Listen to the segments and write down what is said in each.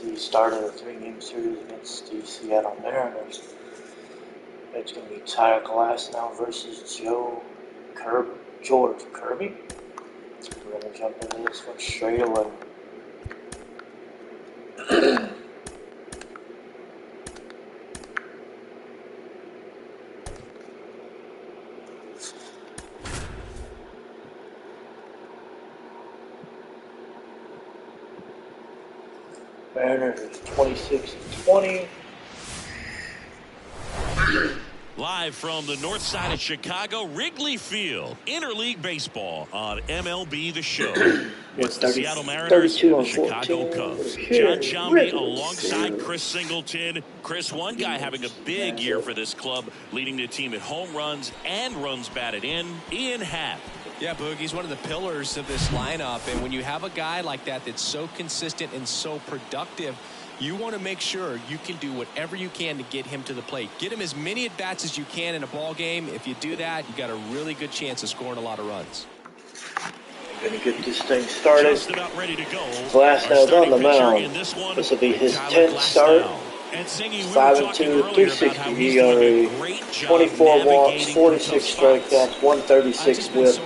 the start of the 3-game series against the Seattle Mariners. It's going to be Tyler Glasnow versus George Kirby. We're going to jump into this one straight away. Mariners is 26-20. Live from the north side of Chicago, Wrigley Field, interleague baseball on MLB The Show. It's the Seattle Mariners and the Chicago Cubs. John Sciambi alongside Chris Singleton. Chris, one guy having a big year for this club, leading the team at home runs and runs batted in. Ian Happ. Yeah, Boogie's one of the pillars of this lineup, and when you have a guy like that that's so consistent and so productive, you want to make sure you can do whatever you can to get him to the plate. Get him as many at-bats as you can in a ball game. If you do that, you got a really good chance of scoring a lot of runs. Going to get this thing started. Just about ready to go. Glasnow's on the mound. This will be his 10th start. 5-2, 360 ERA, 24 walks, 46 strikeouts, 136 whip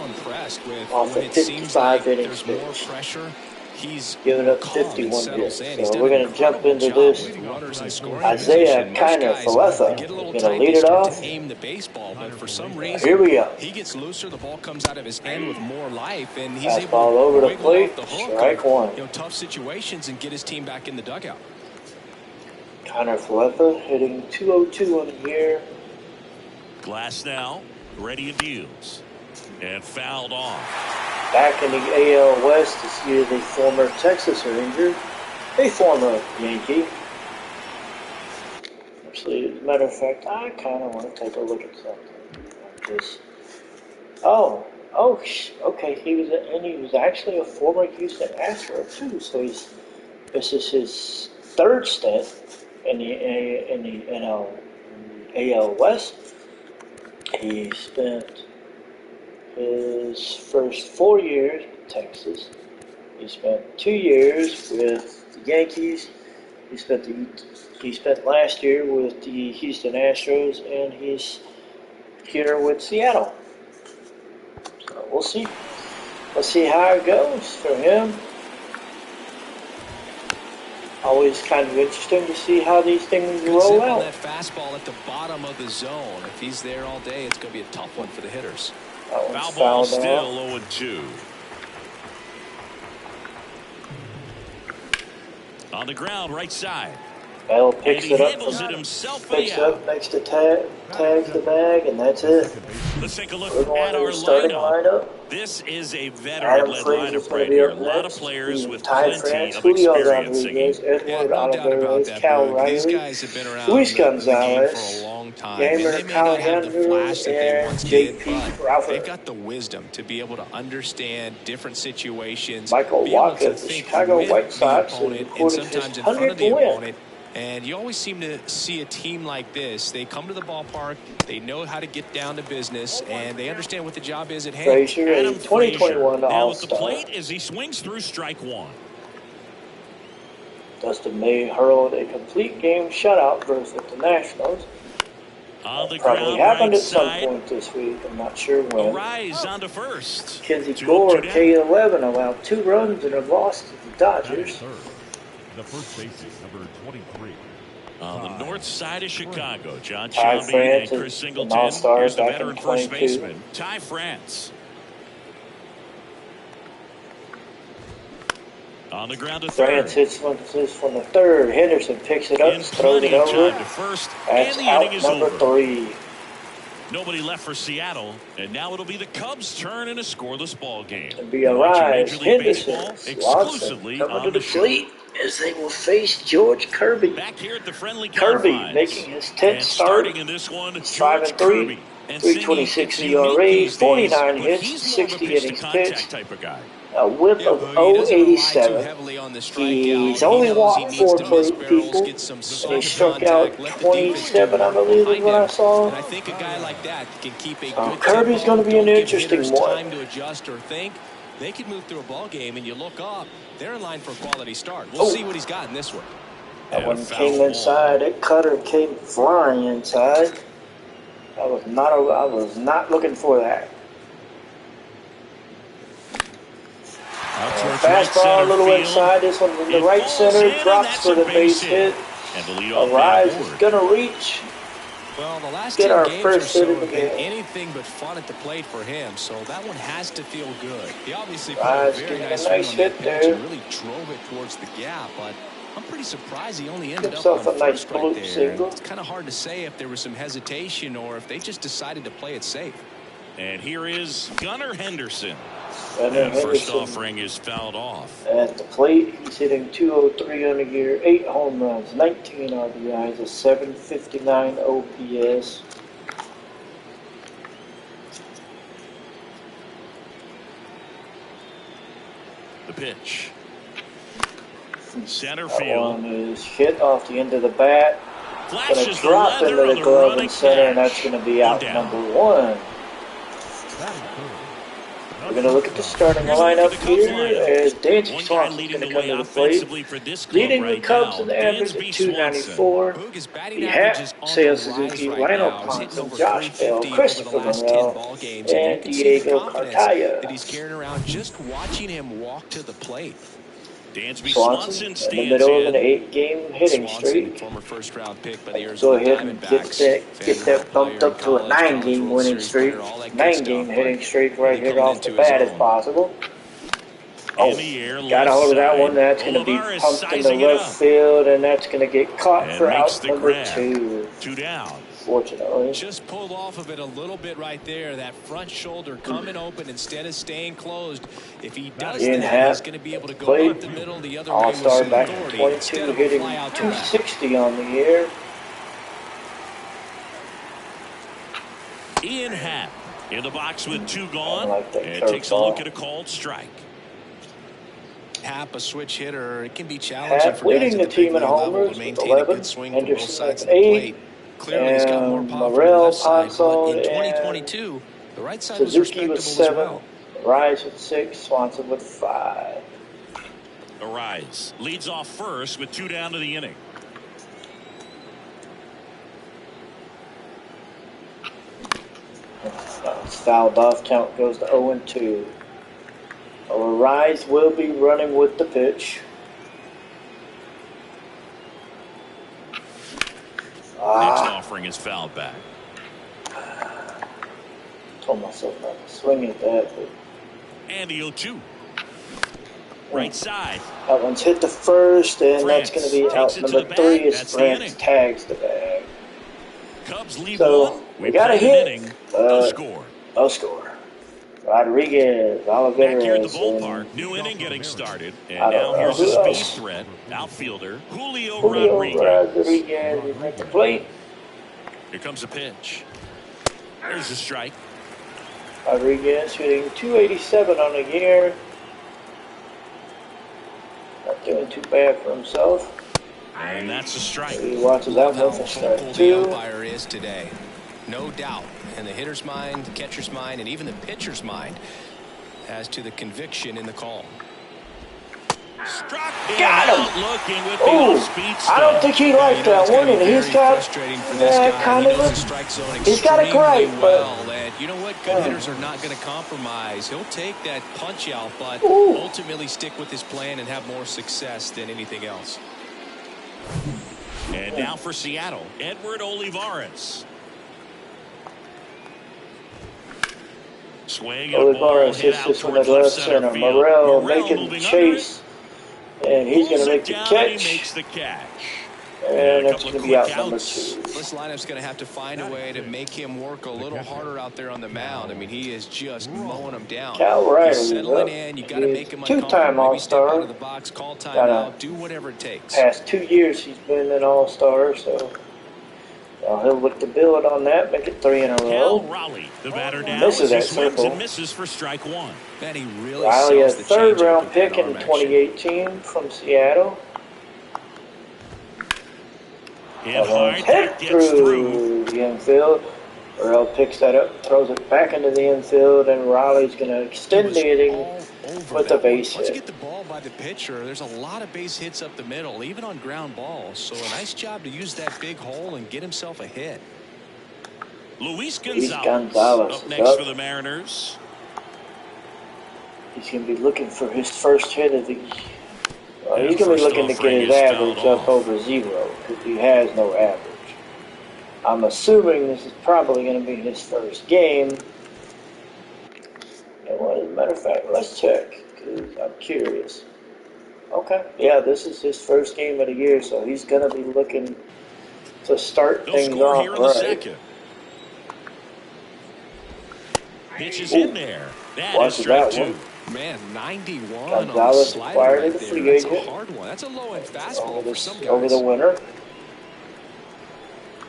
off a 55 innings pitch. He's giving up 51 hits. So we're going to jump into this. Isaiah Kiner-Falefa is going to lead it off. Aim the baseball, but for some reason, here we go. He gets looser. The ball comes out of his hand with more life, and he's able ball to over the plate. Strike one. Tough situations and get his team back in the dugout. Kiner-Falefa hitting .202 on the year. Glasnow ready and deals. And fouled off. Back in the AL West to see the former Texas Ranger, a former Yankee. Actually, as a matter of fact, I kind of want to take a look at something like this. Okay. He was actually a former Houston Astro too. So this is his third stint in the AL West. He spent his first 4 years with Texas. He spent 2 years with the Yankees. He spent last year with the Houston Astros, and he's here with Seattle. So we'll see. Let's see how it goes for him. Always kind of interesting to see how these things roll out. That fastball at the bottom of the zone. If he's there all day, it's going to be a tough one for the hitters. Foul ball still 0-2. On the ground, right side. Bell picks it up. Picks up next to tags the bag, and that's it. Let's take a look at our lineup. This is a veteran-led lineup right here. A lot of players with plenty of experience singing. Edward Olivares, Cal Riley, These guys have been around Luis the game Gonzalez, for a long time. Gamer Callahan, and J.P. Ralph. They've got the wisdom to be able to understand different situations. Michael Wacha, the Chicago White Sox, and sometimes in front of the opponent. And you always seem to see a team like this. They come to the ballpark, they know how to get down to business, and they understand what the job is at hand. Frazier, Adam 2021 now at the All-Star. plate as he swings through strike one. Dustin May hurled a complete game shutout versus the Nationals. On the Probably ground, happened right at some side. point this week. I'm not sure when. Rise onto first. Kinsey 2-0 Gore, down. K11, allowed 2 runs in a loss to the Dodgers. The first basis, number 23. On the north side of Chicago, John Ty Sciambi France and Chris is Singleton. an all-star Here's the back veteran in first 22. baseman, Ty France. On the ground to France third. hits this from the third. Henderson picks it up, In throws plenty it of over. time to first, That's and the out inning is number over. 3. Nobody left for Seattle, and now it'll be the Cubs' turn in a scoreless ball game. It'll be a Watch your rise. Major League Henderson, Baseball Swanson exclusively coming on to the show. plate as they will face George Kirby. Back here at the friendly Kirby confines. making his 10th And start. starting in this one, He's George 5-3, Kirby. And singing, 326 it's unique ERA, these days, 49 but hits, he's more of a 60 pitch to innings contact pitched. type of guy. A whip of .087. He's only walked 4 people. He struck out 27, I believe, is what I saw. And I think a guy like that can keep a good Kirby's going to be an interesting one. Time to adjust or think. they could move through a ball game, and you look up, they're in line for a quality start. We'll see what he's got in this one. That one came inside. That cutter came flying inside. I was not looking for that. Fastball a little inside. This one in the right center. Drops for the base hit. Arise is going to reach. Well, the last Get 10 our games first or hit so of the have been game. anything but fun at the plate for him, so that one has to feel good. He obviously put Rise a very getting a nice swing nice on that hit pitch there. and really drove it towards the gap, but I'm pretty surprised he only ended up Himself on a nice first right bloop there. single. It's kind of hard to say if there was some hesitation or if they just decided to play it safe. And here is Gunnar Henderson. And first offering is fouled off. At the plate, he's hitting .203 on the year, 8 home runs, 19 RBIs, a 759 OPS. The pitch. Center That field. one is hit off the end of the bat. Going to Flashes the drop leather into on the glove running and center, and catch. that's going to be out One number down. 1. We're going to look at the starting lineup here as Dansby One guy Swanson's leading going the to come way to the plate. offensively for this club Leading the right Cubs now, in the average Dansby at 294. Boog, his batting The average Hat, is on Seiya the Suzuki, rise right Lionel now. He's hitting Ponson, over Josh Bell, 350 over the Christopher last 10 Morel, ball games, and you and can see the Diego confidence Cartaya. that he's carrying around just watching him walk to the plate. Dansby Swanson Swanson in the stands middle of an in. 8-game hitting Swanson, streak. former first-round pick by the Go Arizona ahead and Diamondbacks. get that bumped up to a 9-game winning streak. 9-game hitting streak right here off the bat if possible. Oh, In the air, got a hold of that left one. That's side. going to be Olivares pumped into sizing it left up. field, and that's going to get caught And for makes out the number grab. 2. 2 down. Fortunately. Just pulled off of it a little bit right there. That front shoulder coming open instead of staying closed. If he does Ian that, Happ he's going to be able to go played up the middle the other way with All-Star some back in authority 22, instead of a hitting fly out to left. 260 on the year. Ian Happ in the box with 2 gone. like that And takes a curveball. look at a called strike. Happ, a switch hitter, it can be challenging Happ for guys leading at the the big team in league level homers to with maintain a 11. good swing from both Henderson sides with of the 8. plate. Clearly, he's got more And power from the Morel, left side, but Ponson, in and 2022, the right side was Suzuki respectable with as 7. well. Rise with 6. Swanson with 5. Arise leads off first with 2 down to the inning. It's fouled off. Count goes to 0-2. Arise will be running with the pitch. Next offering is fouled back. Told myself not to swing at that, but And the 0-2. Right side. that one's hit the first, and that's going to be France out takes it to number the 3 bag. as That's the France inning. tags the bag. Cubs lead So, 1. we got a played an hit, inning. No but score. no score. Rodriguez, Back here at the Olivares, ballpark. and New inning getting started. And I don't now here's know a who speed else. threat. Outfielder Julio Julio Rodriguez. Rodriguez is at the plate. Here comes a pitch. There's a strike. Rodriguez hitting 287 on the year. Not doing too bad for himself. And that's a strike. He watches out How for vocal strike the 2. umpire is today. No doubt. In the hitter's mind, the catcher's mind, and even the pitcher's mind as to the conviction in the call. Struck Got him. out looking with the Ooh, off-speed I don't stuff. think he liked that one, and he's got frustrating for this guy. kind He of knows the a, strike zone he's got it extremely great, well. but And you know what? Good hitters are not going to compromise. He'll take that punch out, but Ooh. ultimately stick with his plan and have more success than anything else. And now for Seattle, Edward Olivares. Swing and a ball Olivares hit hits out this one towards at left center center. field. Morel Morel making moving the under it. chase, and he's going Pulls to it make the down, and he catch, makes the catch. and a that's couple going to of be out quick number outs. 2. This lineup's going to have to find a way to make him work a little harder out there on the mound. I mean, he is just mowing him down. Cal Ryder He's is settling up. in. You got to He's make him two-time uncomfortable. Maybe step All-Star. out of the box, call Got timeout, a- do whatever it takes. Past 2 years he's been an all-star, so he'll look to build on that, make it 3 in a Cal row. Raleigh, the batter now, Misses as he that swings circle. and misses for strike 1. And he really Riley, a sells the third changeup round with that pick in arm action. 2018 from Seattle. Hit That hard, one's that hit gets through. through the infield. Morel picks that up, throws it back into the infield, and Riley's going to extend the inning over with the that base one. Once you hit. get the ball by the pitcher, there's a lot of base hits up the middle, even on ground balls. So a nice job to use that big hole and get himself a hit. Luis Luis Gonzalez Gonzalez up is next up. for the Mariners. He's going to be looking for his first hit of the. Well, And he's going to be first looking to offering get his is average fouled up off. over 0 because he has no average. I'm assuming this is probably going to be his first game. And well, as a matter of fact, let's check because I'm curious. Okay, yeah, this is his first game of the year, so he's going to be looking to start They'll things score off here in the right. second. Pitch is in there. That is Watch strike that one. 2. Man, 91 on the Gonzalez slider acquired right as a there. free That's a agent. hard one. That's a low-end fastball Over, for some guys. over the winter.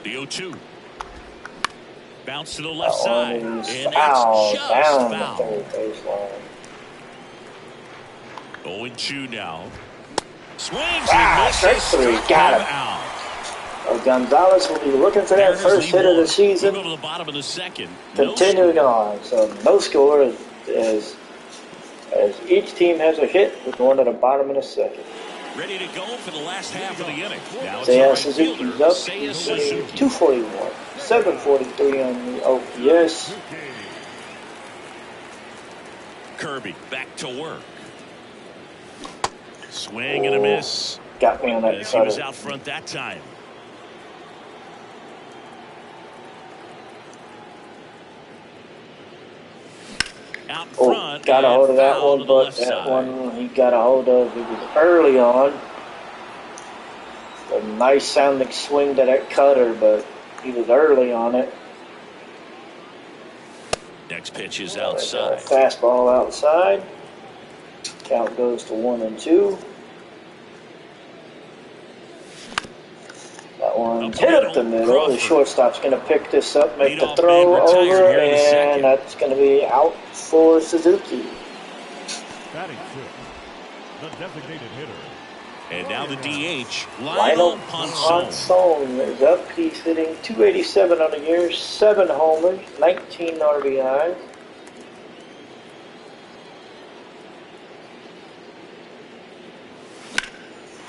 The 0-2. Bounce to the That left side. one And is that's foul just down the foul. third baseline. 0-2 now. Swings and Strike misses. 3, Struck got him him. out. Gonzalez will be looking for that Mariners first lead hit of the 1. season. We'll go to the bottom of the second. No Continuing score. on, so no score as each team has a hit. We're going to the bottom of the second. Ready to go for the last half of the inning. Now it's Seiya the right Suzuki's fielder, up. Seiya He's Suzuki. 241, 743 on the OPS. Kirby back to work. Swing and a miss. Got me on that As he was cutter. out front that time. Out Oh, front. got a and hold of that foul one, to the but left that side. one he got a hold of. It was early on. A nice sounding swing to that cutter, but he was early on it. Next pitch is A outside. fastball outside. Count goes to 1-2. That one hit up the middle. The shortstop's going to pick this up, make the Leadoff throw man retired over, here in the second. and that's going to be out for Suzuki. Batting fifth, the designated hitter. And now the DH, Lionel Lionel Ponson. Ponson is up. He's hitting 287 on the year, 7 homers, 19 RBIs.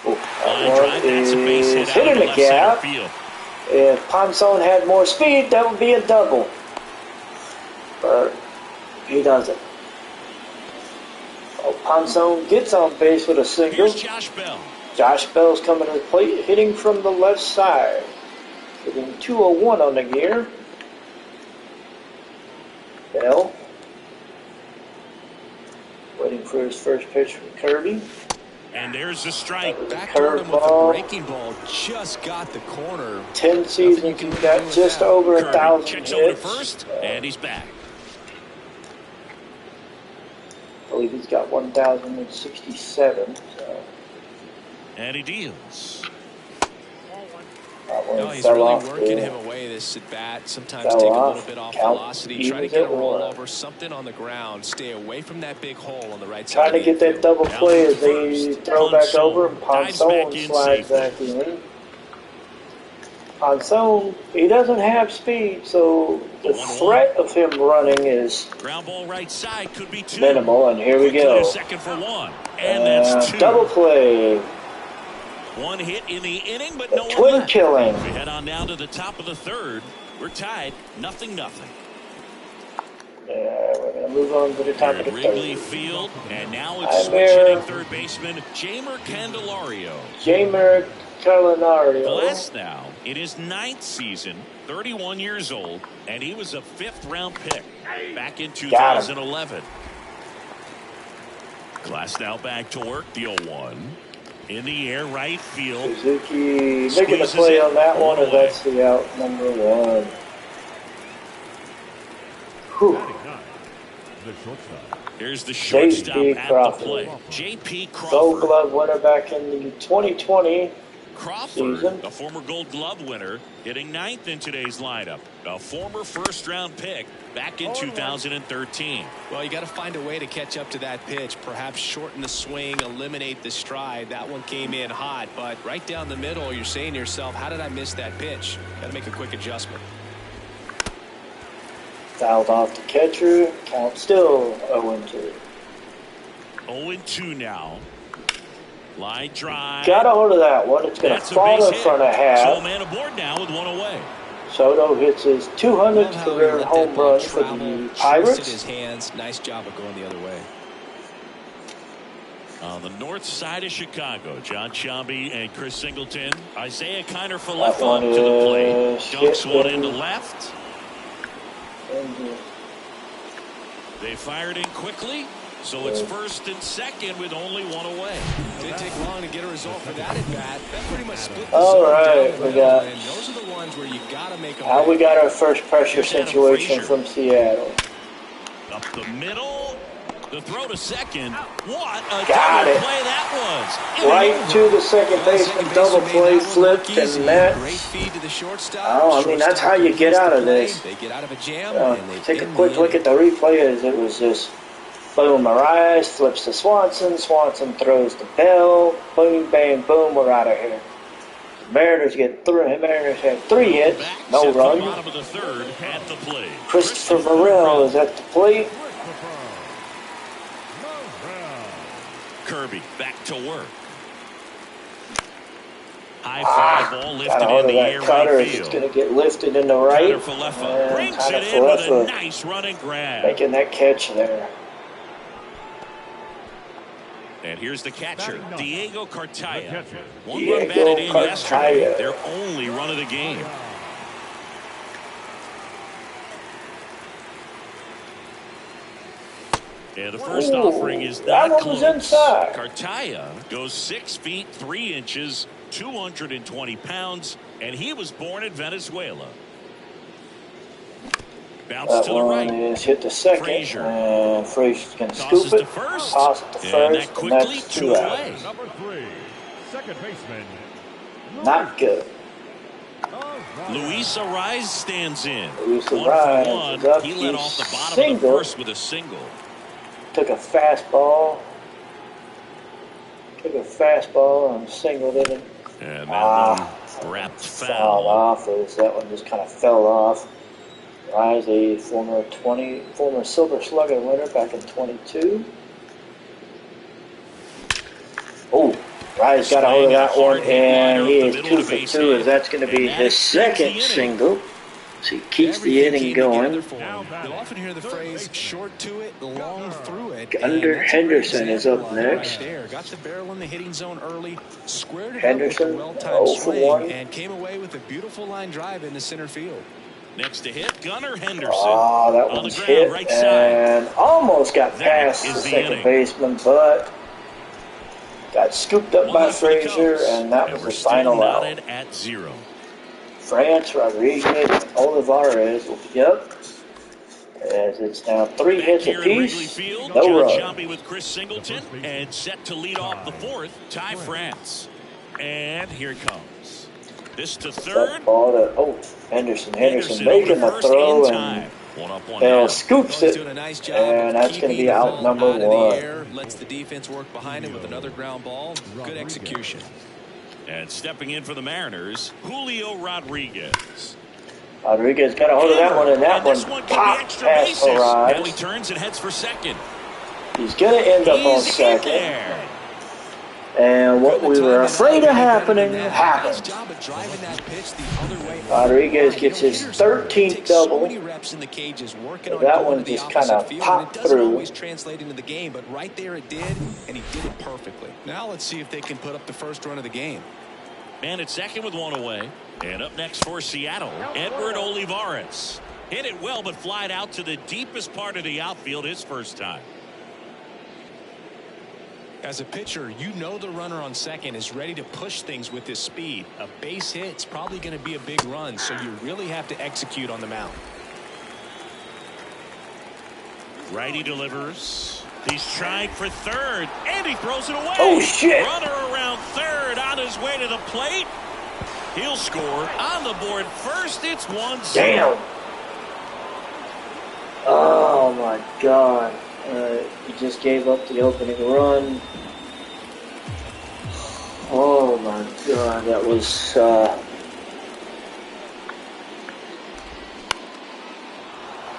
Line drive, that's a base hit out hitting to the left center gap. field. If Ponson had more speed, that would be a double. But he doesn't. Oh, Ponson gets on base with a single. Here's Josh Bell. Josh Bell's coming to the plate, hitting from the left side. Hitting 201 on the year. Bell. Waiting for his first pitch from Kirby. And there's the strike. Back toward him with a Curveball. breaking ball. Just got the corner. 10 seasons, can he's do got with just that. over Kirby 1,000 checks over to hits. first, and he's back. I believe he's got 1,067. So And he deals. that one No, he's fell really off working the- him away this at bat. Sometimes Fell take a off. little bit off Count velocity. Try to evens get a at one. rollover, something on the ground. Stay away from that big hole on the right side. Trying to of the get that infield. double Down play to as they first. throw back Ponson over and dives back Ponson in slides safely. back in. Ponson, he doesn't have speed, so the 1-1. threat of him running is Ground ball right side could be 2. minimal, and here we Quickly go. to second for 1. And that's 2. Double play, One hit in the inning, but no one twin left. killing. We head on down to the top of the third. We're tied, 0-0. Yeah, we're going to move on to the top Here of at the Wrigley third. Field, and now it's I'm switch here. hitting third baseman Jamer Candelario. Jamer Calinario. Glass now in his 9th season, 31 years old, and he was a 5th-round pick back in 2011. Glass now back to work, the 0-1. In the air, right field. Suzuki making a Squeezes play it on that one, one and away. that's the out number 1. Whew. Batting ninth, the shortstop. Here's the shortstop J.P. at Crawford. the plate. J.P. Gold Crawford. Glove winner back in the 2020 Crawford, season. a former Gold Glove winner, hitting 9th in today's lineup. A former first-round pick back in 2013. Well, you got to find a way to catch up to that pitch. Perhaps shorten the swing, eliminate the stride. That one came in hot, but right down the middle, you're saying to yourself, how did I miss that pitch? Got to make a quick adjustment. Fouled off the catcher. Count still 0-2. 0-2 now. Line drive. Got a hold of that one. It's going to fall in front of half. So a man aboard now with one away. Soto hits his 200th career home run for the Pirates. His hands. Nice job of going the other way. On the north side of Chicago, John Sciambi and Chris Singleton. Isaiah Kiner-Falefa to the plate. Dunks one into left. They fired in quickly. So it's first and second with only one away. Didn't take long to get a result for that at bat. That pretty much split the all right, we got. And those are the ones where you got to make a How we got our first pressure situation from Seattle. Up the middle. The throw to second. What a got double it. Play that was. Right to the second baseman, double play, flipped, and that. Great feed to the shortstop. Oh, I mean, that's how you get out of this. They get out of a jam. And they take a quick look at the replay as it was just boom, Arraez flips to Swanson. Swanson throws to Bell. Boom, bang, boom, we're out of here. Mariners get three. Mariners have 3 hits, no run. Bottom of the third at the plate. Christopher Morel is at the plate. Kirby back to work. High fly ball lifted Got a hold in of the that air cutter right as it's field. going to get lifted in the right. Kiner-Falefa brings it in with a nice run and grab. Making that catch there. And here's the catcher, Diego Cartaya. One Diego run batted in yesterday. Cartaya. Their only run of the game. And the first offering is that not one was close. inside. Cartaya goes 6 feet 3 inches, 220 pounds, and he was born in Venezuela. Bounce That to the one right. is hit to second. Frazier. And Frazier's going to Tosses scoop to it. first. Toss it to And first. that quickly, that's 2 2 out. away. Number 3, second baseman. Not good. Luis Arraez stands in. Luis 1 Arraez for 1. is up. He led He's off the bottom of single. the first with a single. Took a fastball. And singled it. And that one wrapped Fouled foul. off. That one just kind of fell off. Rise, a former Silver Slugger winner back in 22. Oh, Rise got a hold of that one, and he is 2 for 2, as that's going to be his second single. So he keeps the inning going. You'll often hear the phrase "short to it, long through it." Gunnar Henderson is up next. Got the barrel in the hitting zone early, squared it Henderson, up with a 0 well-timed for swing, 1. and came away with a beautiful line drive into center field. Next to hit, Gunnar Henderson. Oh, that on one's the ground, hit right side. and almost got That past is the the second inning. baseman, but got scooped up One by left for the Frazier, Cubs. and that was we're the still final out. knotted at 0. France, Rodriguez, and Olivares will be up, as it's now 3 Back hits here in Wrigley apiece, Field, no John run. Sciambi with Chris Singleton, and set to lead off the 4th, Ty France. And here it comes. This to third. That ball to, Henderson over making to the first throw, in and time. One up, one Bell down. scoops He's it, doing a nice job and of that's going to keeping be the out ball number out of the 1. air, lets the defense work behind him with another ground ball. Good execution. And stepping in for the Mariners, Julio Rodriguez. Rodriguez got a hold of that one, and that this one could be popped extra past bases. Now he Arraez. turns and heads for second. He's going to end up on He's in second. there. And what we were afraid of happening Nice happened. job of driving that pitch the other way. Rodriguez gets his 13th double. So many reps in the cages working on That going one to the just opposite kinda field, popped and it doesn't through. always translate into the game, but right there it did, and he did it perfectly. Now let's see if they can put up the first run of the game. Man at second with one away. And up next for Seattle, Edward Olivares. Hit it well, but flied out to the deepest part of the outfield his first time. As a pitcher, you know the runner on second is ready to push things with his speed. A base hit's probably going to be a big run, so you really have to execute on the mound. Righty delivers. He's trying for third, and he throws it away. Oh, shit. Runner around third on his way to the plate. He'll score on the board first. It's 1-0. Damn. Oh, my God. He just gave up the opening run. Oh, my God. That was...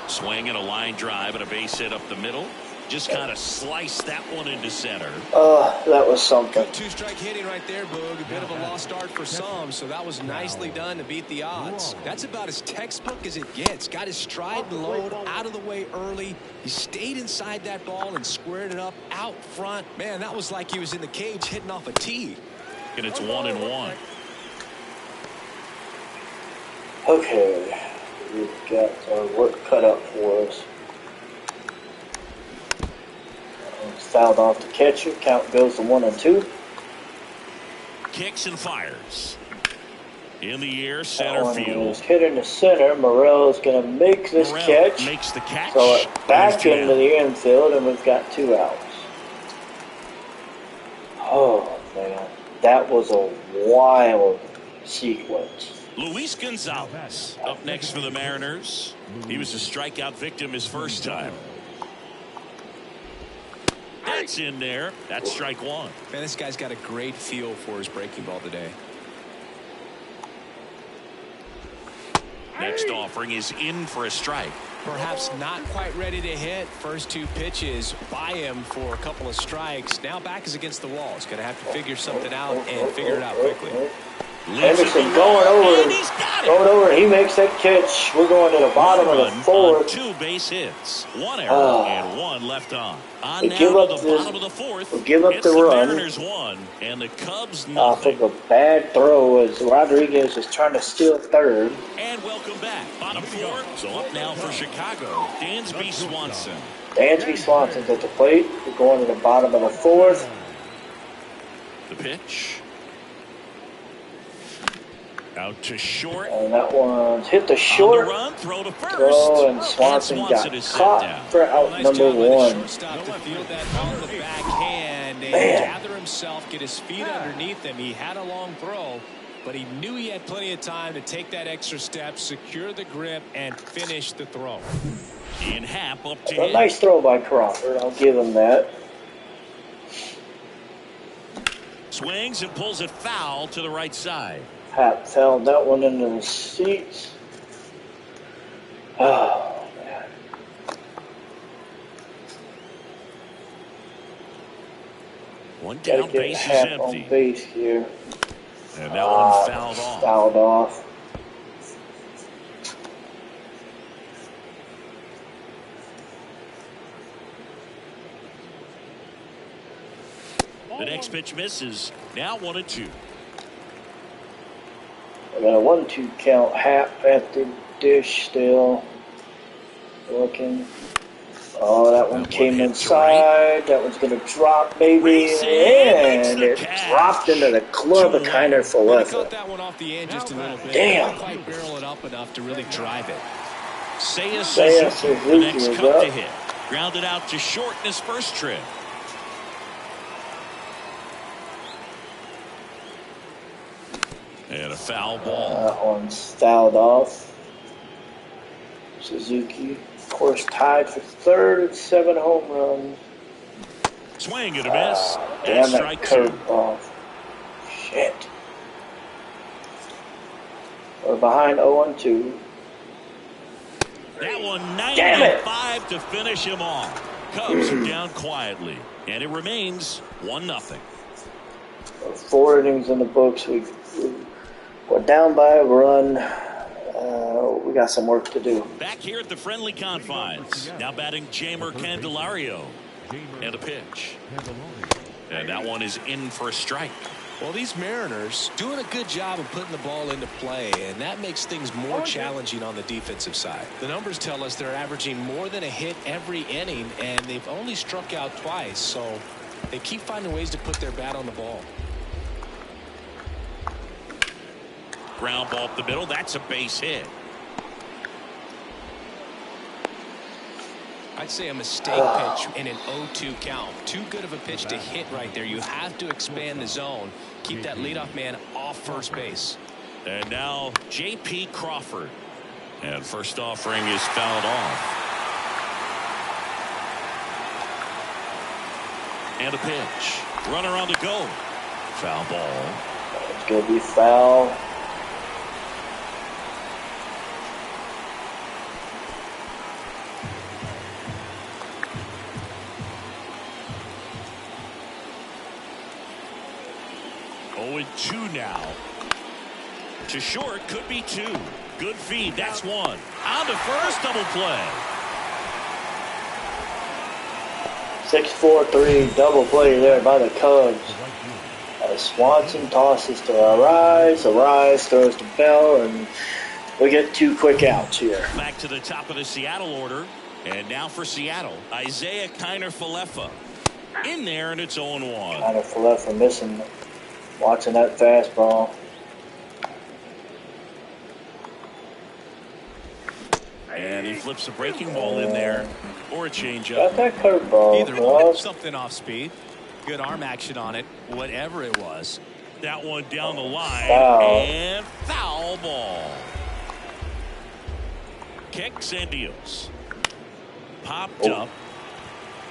Swing and a line drive and a base hit up the middle. just kind of sliced that one into center. That was something. Good two-strike hitting right there, Boog. A bit of a lost start for some, so that was nicely done to beat the odds. That's about as textbook as it gets. Got his stride and load out of the way early. He stayed inside that ball and squared it up out front. Man, that was like he was in the cage hitting off a tee. And it's 1-1. Okay, we've got our work cut out for us. Fouled off the catcher. Count goes to 1-2. Kicks and fires. In the air, center field. Hit in the center. Morel's going to make this catch. Makes the catch. So it's back into the infield, and we've got 2 outs. Oh, man. That was a wild sequence. Luis Gonzalez up next for the Mariners. He was a strikeout victim his first time. That's in there. That's strike 1. Man, this guy's got a great feel for his breaking ball today. Next offering is in for a strike. Perhaps not quite ready to hit. First 2 pitches by him for a couple of strikes. Now back is against the wall. He's going to have to figure something out and figure it out quickly. Henderson going over. He makes that catch. We're going to the bottom of the 4th. 2 base hits, 1 error, and 1 left on. We give up the bottom of the 4th. We give up the run. Mariners 1 and the Cubs nothing. Off of a bad throw as Rodriguez is trying to steal 3rd. And welcome back. Bottom 4. So up now for Chicago, Dansby Swanson. Dansby Swanson's at the plate. We're going to the bottom of the 4th. The pitch. Out to short. And that one's hit the short. Run, throw to first. And Swanson got caught for out number 1. Shortstop to field that on the backhand and gather himself, get his feet underneath him. He had a long throw, but he knew he had plenty of time to take that extra step, secure the grip, and finish the throw. In Happ up to A nice throw by Crawford. I'll give him that. Swings and pulls it foul to the right side. Happ fouled that one into the seats. Oh, man. One down, base is empty. On base here. And that one fouled off. Fouled off. The next pitch misses. Now 1-2. We got a 1-2 count. Happ at the dish still. Looking. Oh, that one came inside. That one's going to drop, baby. And it dropped into the glove of Kiner Falefa. Cut that one off the end just a little bit. Damn. Didn't quite barrel it up enough to really drive it. Seiya Suzuki, the next cup to hit. Grounded out to short in his first trip. And a foul ball. That one's fouled off. Suzuki, of course, tied for 3rd at 7 home runs. Swing and a miss. Damn, that strike 2. curveball. Shit. We're behind 0-2. That one 95 to finish him off. Cubs are down quietly, and it remains 1-0. 4 innings in the books. We're down by a run. We got some work to do. Back here at the friendly confines. Now batting Jeimer Candelario. And a pitch. And that one is in for a strike. Well, these Mariners doing a good job of putting the ball into play, and that makes things more challenging on the defensive side. The numbers tell us they're averaging more than a hit every inning, and they've only struck out twice, so they keep finding ways to put their bat on the ball. Ground ball up the middle. That's a base hit. I'd say a mistake pitch in an 0-2 count. Too good of a pitch to hit right there. You have to expand the zone. Keep that leadoff man off first base. And now J.P. Crawford. And first offering is fouled off. And a pitch. Runner on the go. Foul ball. It's going to be foul. now. To short, could be 2. Good feed. That's 1. On to first, double play. 6-4-3 double play there by the Cubs. As Swanson tosses to Arise. Arise throws to Bell, and we get 2 quick outs here. Back to the top of the Seattle order. And now for Seattle, Isaiah Kiner-Falefa. In there, and it's 0-1. Kiner-Falefa missing. Watching that fastball. And he flips a breaking ball in there. Or a changeup. Got that curveball. Either way, something off speed. Good arm action on it, whatever it was. That one down the line. Foul. And foul ball. Kicks and deals. Popped up.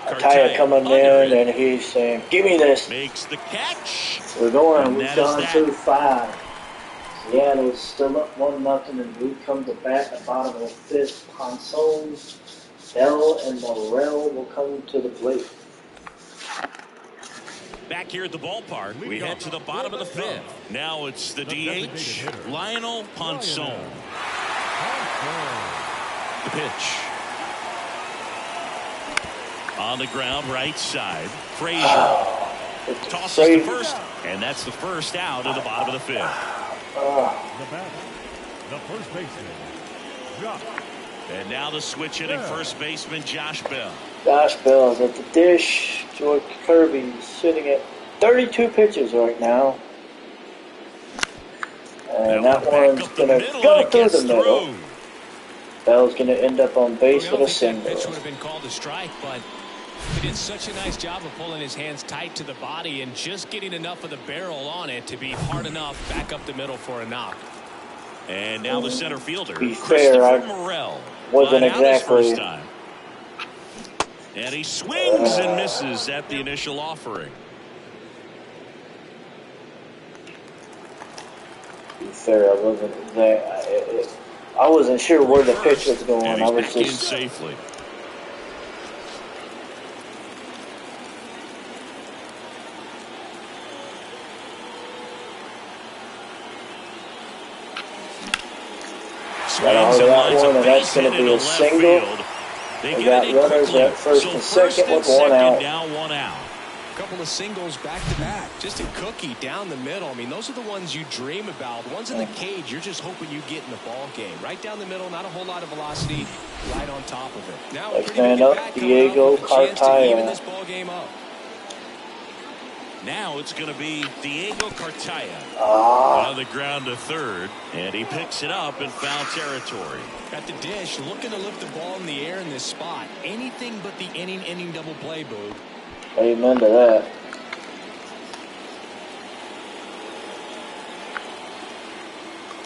Cartaya coming in, and he's saying, "Give me this." Makes the catch. We're going. We've that gone is through 5. Seattle's still up 1-0, and we come to bat at the bottom of the 5th. Ponson, Bell, and Morel will come to the plate. Back here at the ballpark, we head to the bottom of the 5th. Now it's the DH, Lionel Ponson. The pitch. On the ground, right side. Frazier tosses to first, and that's the first out of the bottom of the 5th. The batter, the first baseman, Josh. And now the switch hitting first baseman Josh Bell. Josh Bell's at the dish. George Kirby's sitting at 32 pitches right now. And that one's going to go through the middle. Bell's going to end up on base with a single. That pitch would have been called a strike, but he did such a nice job of pulling his hands tight to the body and just getting enough of the barrel on it to be hard enough back up the middle for a knock. And now the center fielder, To be fair, I Morel, wasn't exactly. And he swings and misses at the initial offering. To be fair, I wasn't there. I wasn't sure where the pitch was going. And I he's was back in just. safely. Got that one, and that's going to be a single. We got runners at first and second with 1 out. Now 1 out. A couple of singles back to back. Just a cookie down the middle. I mean, those are the ones you dream about. The ones in the cage, you're just hoping you get in the ball game. Right down the middle, not a whole lot of velocity, right on top of it. Now, Next man up, Diego Cartaya. This ball game up. Now it's going to be Diego Cartaya Ah. on the ground to third, and he picks it up in foul territory. At the dish, looking to lift the ball in the air in this spot. Anything but the inning double play, Boog. Amen to that.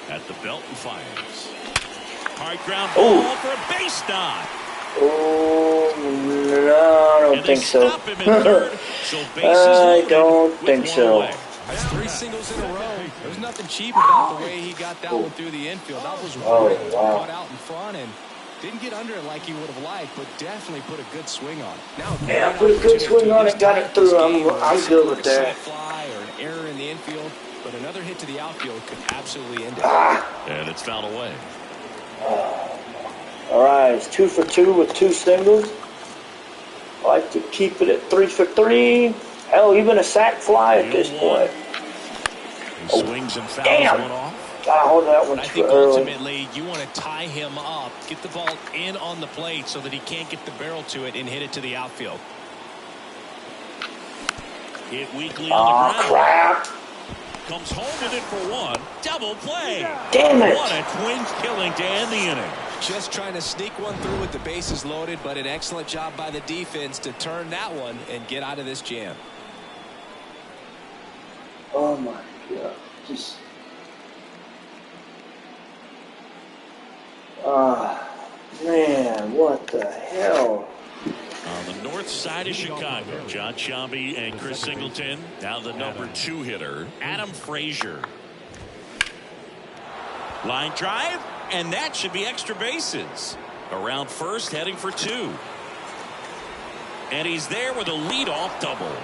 At the belt and fires. Hard ground ball for a base knock. Oh, no, I don't think so. Stop him in third, so I don't think so. That's 3 singles in a row. There's nothing cheap about the way he got that one through the infield. That was wow. caught out in front and didn't get under it like he would have liked, but definitely put a good swing on it. Now, Yeah, put a good swing on it, got it through. I'm good with that. Fly or an error in the infield, but another hit to the outfield could absolutely end it. And it's fouled away. All right, it's 2 for 2 with 2 singles. I like to keep it at 3 for 3. Hell, even a sac fly at this point. He swings and fouls damn. one off. Gotta hold that one I too think early. ultimately you want to tie him up, get the ball in on the plate so that he can't get the barrel to it and hit it to the outfield. Hit weakly on the ground. Crap. Comes home with it for 1. Double play. Damn it. What a Twins killing to end the inning. Just trying to sneak one through with the bases loaded, but an excellent job by the defense to turn that one and get out of this jam. Oh my God. Just. Man, what the hell? On the north side of Chicago, John Sciambi and Chris Singleton. Now the number 2 hitter, Adam Frazier. Line drive, and that should be extra bases. Around first, heading for 2. And he's there with a leadoff double.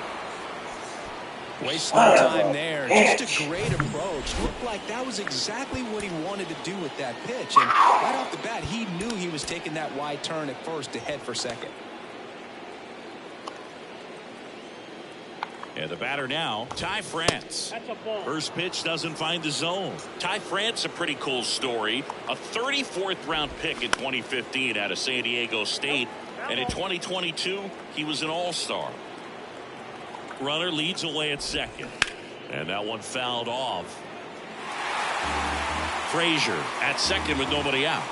Waste no time there. Just a great approach. Looked like that was exactly what he wanted to do with that pitch. And right off the bat, he knew he was taking that wide turn at first to head for second. And the batter now, Ty France. First pitch doesn't find the zone. Ty France, a pretty cool story. A 34th round pick in 2015 out of San Diego State. And in 2022, he was an all-star. Runner leads away at second. And that one fouled off. Frazier at second with nobody out.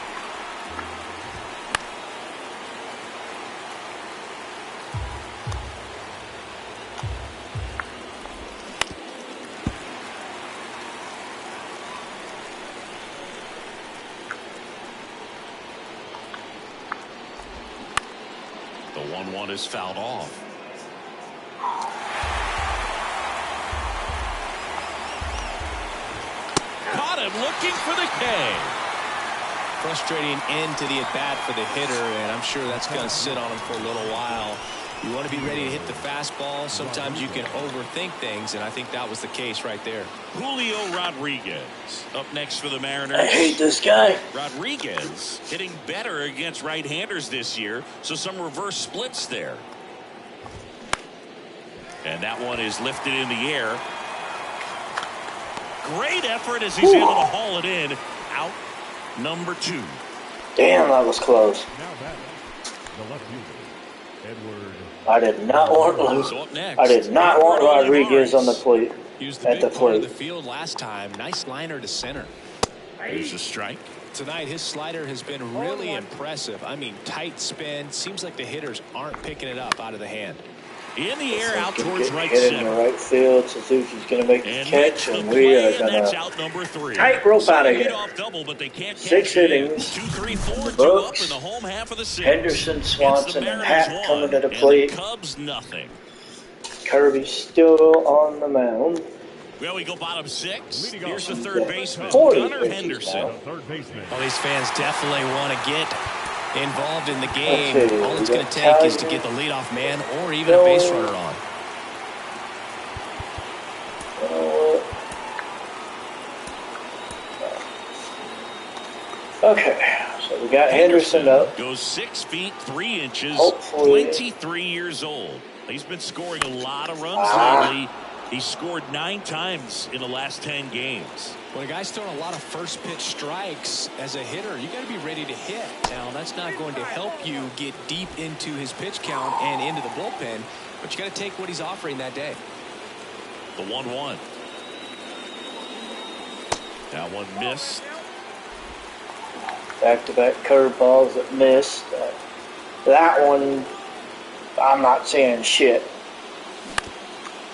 The 1-1 is fouled off. Caught him looking for the K. Frustrating end to the at-bat for the hitter, and I'm sure that's going to sit on him for a little while. You want to be ready to hit the fastball. Sometimes you can overthink things, and I think that was the case right there. Julio Rodriguez up next for the Mariners. I hate this guy. Rodriguez hitting better against right-handers this year, so some reverse splits there. And that one is lifted in the air. Great effort as he's able to haul it in. Out number 2. Damn, that was close. Now batting, the left fielder, Edward. I did not want. So up next, I did not want Rodriguez on the plate. Used the At the big part of plate. the field last time. Nice liner to center. There's a strike. Tonight, his slider has been really impressive. I mean, tight spin. Seems like the hitters aren't picking it up out of the hand. In the air, out towards right Hit in the center. right field. Suzuki's going to make the And catch, makes the and we play, are and going that's to out number 3. tightrope out of here. Leadoff double, but they can't 6 cash it in. innings. 2, 3, 4, 2 up Books. in the home half of the 6th. Henderson, It's the Swanson, and Mariners Happ 1, coming to the and plate. the Cubs nothing. Kirby still on the mound. Well, we go bottom 6. Leading Here's the off. third baseman, 40 Gunnar pitches Henderson. now. The third baseman. Well, these fans definitely want to get involved in the game. Okay, All it's we going to got take is to Tiger. get the leadoff man or even a base runner on. Okay, so we got Henderson up. Goes 6 feet 3 inches. Hopefully. 23 years old. He's been scoring a lot of runs Ah. lately. He scored 9 times in the last 10 games. When a guy's throwing a lot of first pitch strikes as a hitter, you got to be ready to hit. Now, that's not going to help you get deep into his pitch count and into the bullpen, but you got to take what he's offering that day. The 1-1. That one missed. Back-to-back curveballs that missed. That one, I'm not saying shit.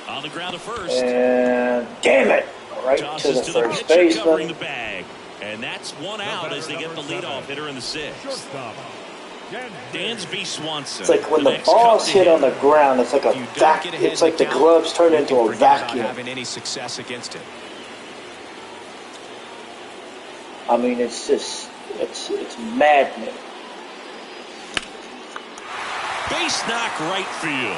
On the ground at first. And damn it, right to Tosses the to the first pitcher covering the baseman. bag. And that's one out as they get the leadoff hitter in the 6th. Shortstop. Dansby Swanson. It's like when the next ball's cup hit to on the ground, it's like a If you don't get ahead It's in like the count, gloves turn you into can a forget about vacuum. having any success against it. I mean, it's just, it's maddening. Base knock right field.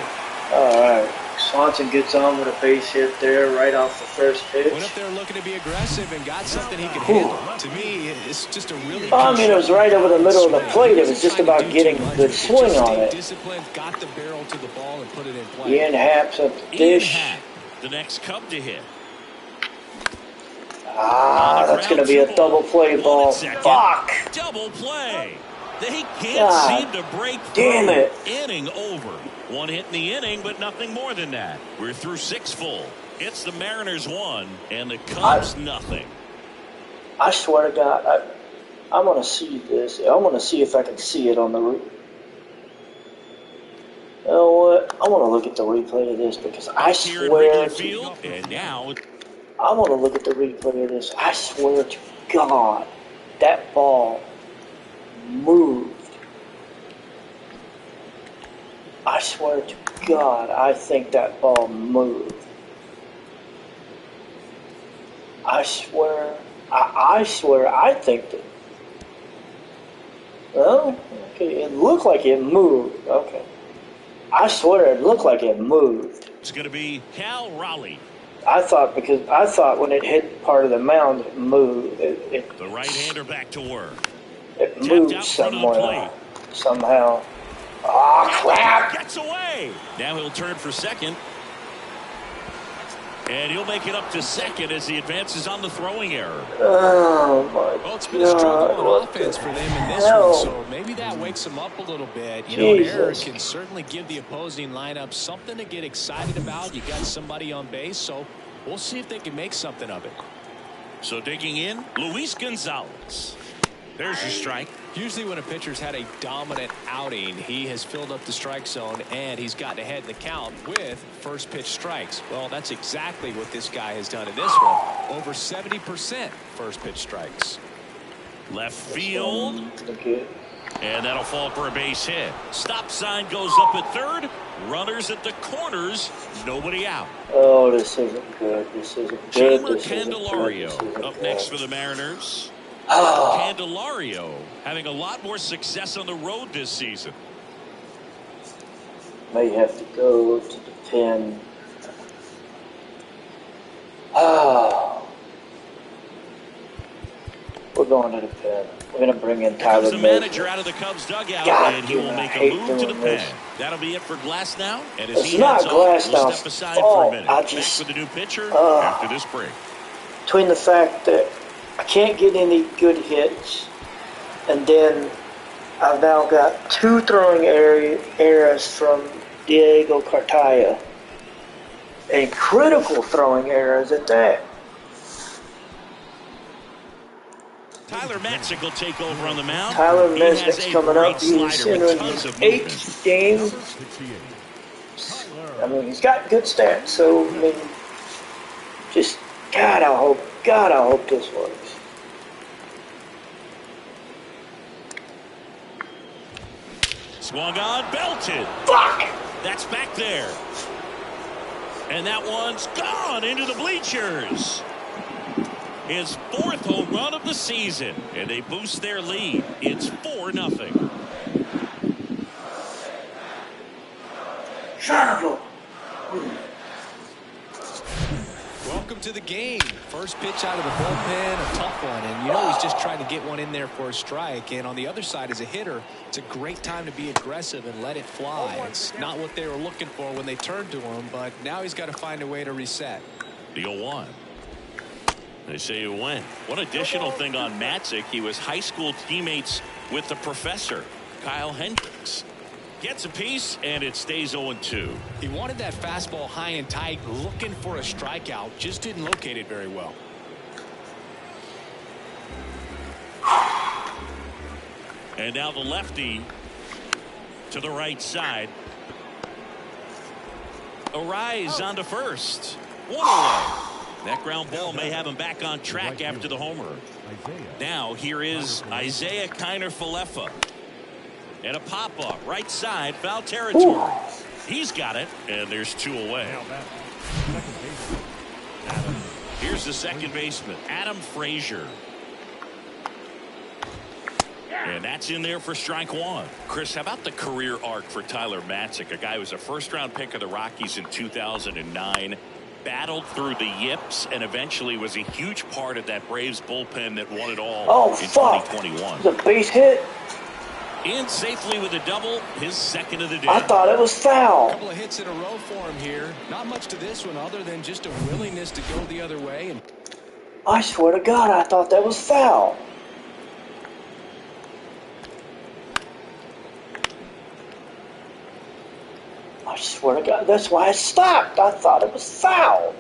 All right, Swanson gets on with a base hit there right off the first pitch. Went up there looking to be aggressive and got something he could handle. To me, it's just a really I mean, it was right over the middle of the plate. It was just Doesn't try about to do getting too a much. good It swing just on stayed it. Disciplined, got the barrel to the ball and put it in play. Ian Happ's at the Ian dish. Happ, the next Cub to hit. Ah, that's going to be a double play ball. Fuck! Double play. They can't God seem to break damn through. it. Inning over. One hit in the inning, but nothing more than that. We're through 6 full. It's the Mariners 1 and the Cubs nothing. I swear to God, I'm going to see this. I'm going to see if I can see it on the You know what? I want to look at the replay of this because I Here in swear Wrigley to, Field, and now I want to look at the replay of this. I swear to God, that ball moved. I swear to God, I think that ball moved. I swear, I think that. Well, okay, it looked like it moved. Okay. I swear it looked like it moved. It's going to be Cal Raleigh. I thought when it hit part of the mound, it moved. The right-hander back to work. It moved somewhere, somehow. Oh, crap! Gets away. Now he'll turn for second. And he'll make it up to second as he advances on the throwing error. Oh, my God. Well, it's been a struggle on offense for them in this one, so maybe that wakes them up a little bit. You know, an error can certainly give the opposing lineup something to get excited about. You got somebody on base, so we'll see if they can make something of it. So digging in, Luis Gonzalez. There's your strike. Usually when a pitcher's had a dominant outing, he has filled up the strike zone and he's gotten ahead in the count with first pitch strikes. Well, that's exactly what this guy has done in this one. Over 70% first pitch strikes. Left field. And that'll fall for a base hit. Stop sign goes up at third. Runners at the corners. Nobody out. Oh, this isn't good. This isn't good. Jeimer Candelario up next for the Mariners. Oh. Candelario having a lot more success on the road this season. May have to go to the pen. Oh. We're going to the pen. We're going to bring in Tyler the manager out of the Cubs dugout, and he will make a move to the pen. That'll be it for Glass now. And as he heads off, we'll step aside for a minute. Back with the new pitcher after this break. Between the fact that I can't get any good hits, and then I've now got 2 throwing errors from Diego Cartaya, and critical throwing errors at that. Tyler Matzek will take over on the mound. Tyler Matzek's coming up. He's entering his 8th game. I mean, he's got good stats, so I mean, just God, I hope this works. Swung on, belted. Fuck! That's back there. And that one's gone into the bleachers. His 4th home run of the season. And they boost their lead. It's 4-0. Son of a... Welcome to the game. First pitch out of the bullpen, a tough one. And you know he's just trying to get one in there for a strike. And on the other side, as a hitter, it's a great time to be aggressive and let it fly. It's not what they were looking for when they turned to him, but now he's got to find a way to reset. The 0-1. They say he went. One additional thing on Matzek, he was high school teammates with the professor, Kyle Hendricks. Gets a piece, and it stays 0-2. He wanted that fastball high and tight, looking for a strikeout. Just didn't locate it very well. And now the lefty to the right side. Arise onto first. 1 away. That ground ball may have him back on track after the homer. Now here is Isaiah Kiner-Falefa. And a pop-up, right side, foul territory. Ooh. He's got it, and there's 2 away. Here's the second baseman, Adam Frazier. And that's in there for strike 1. Chris, how about the career arc for Tyler Matzek, a guy who was a first-round pick of the Rockies in 2009, battled through the yips, and eventually was a huge part of that Braves bullpen that won it all in 2021. It was a base hit. In safely with a double, his 2nd of the day. I thought it was foul. A couple of hits in a row for him here. Not much to this one other than just a willingness to go the other way. And I swear to God, I thought that was foul. I swear to God, that's why I stopped. I thought it was foul.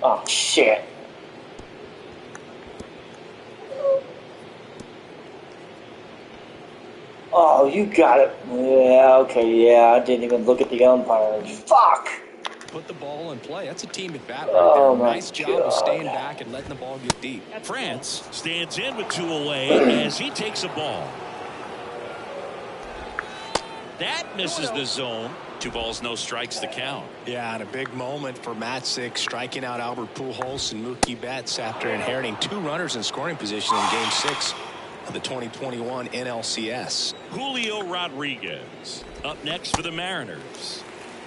Oh, shit. Oh, you got it. Yeah, okay, yeah. I didn't even look at the umpires. Fuck! Put the ball in play. That's a team at bat right there. Nice job of staying back and letting the ball get deep. France stands in with 2 away as he takes a ball. That misses the zone. 2 balls, no strikes to count. Yeah, and a big moment for Matzek, striking out Albert Pujols and Mookie Betts after inheriting 2 runners in scoring position in Game 6. of the 2021 NLCS. Julio Rodriguez up next for the Mariners.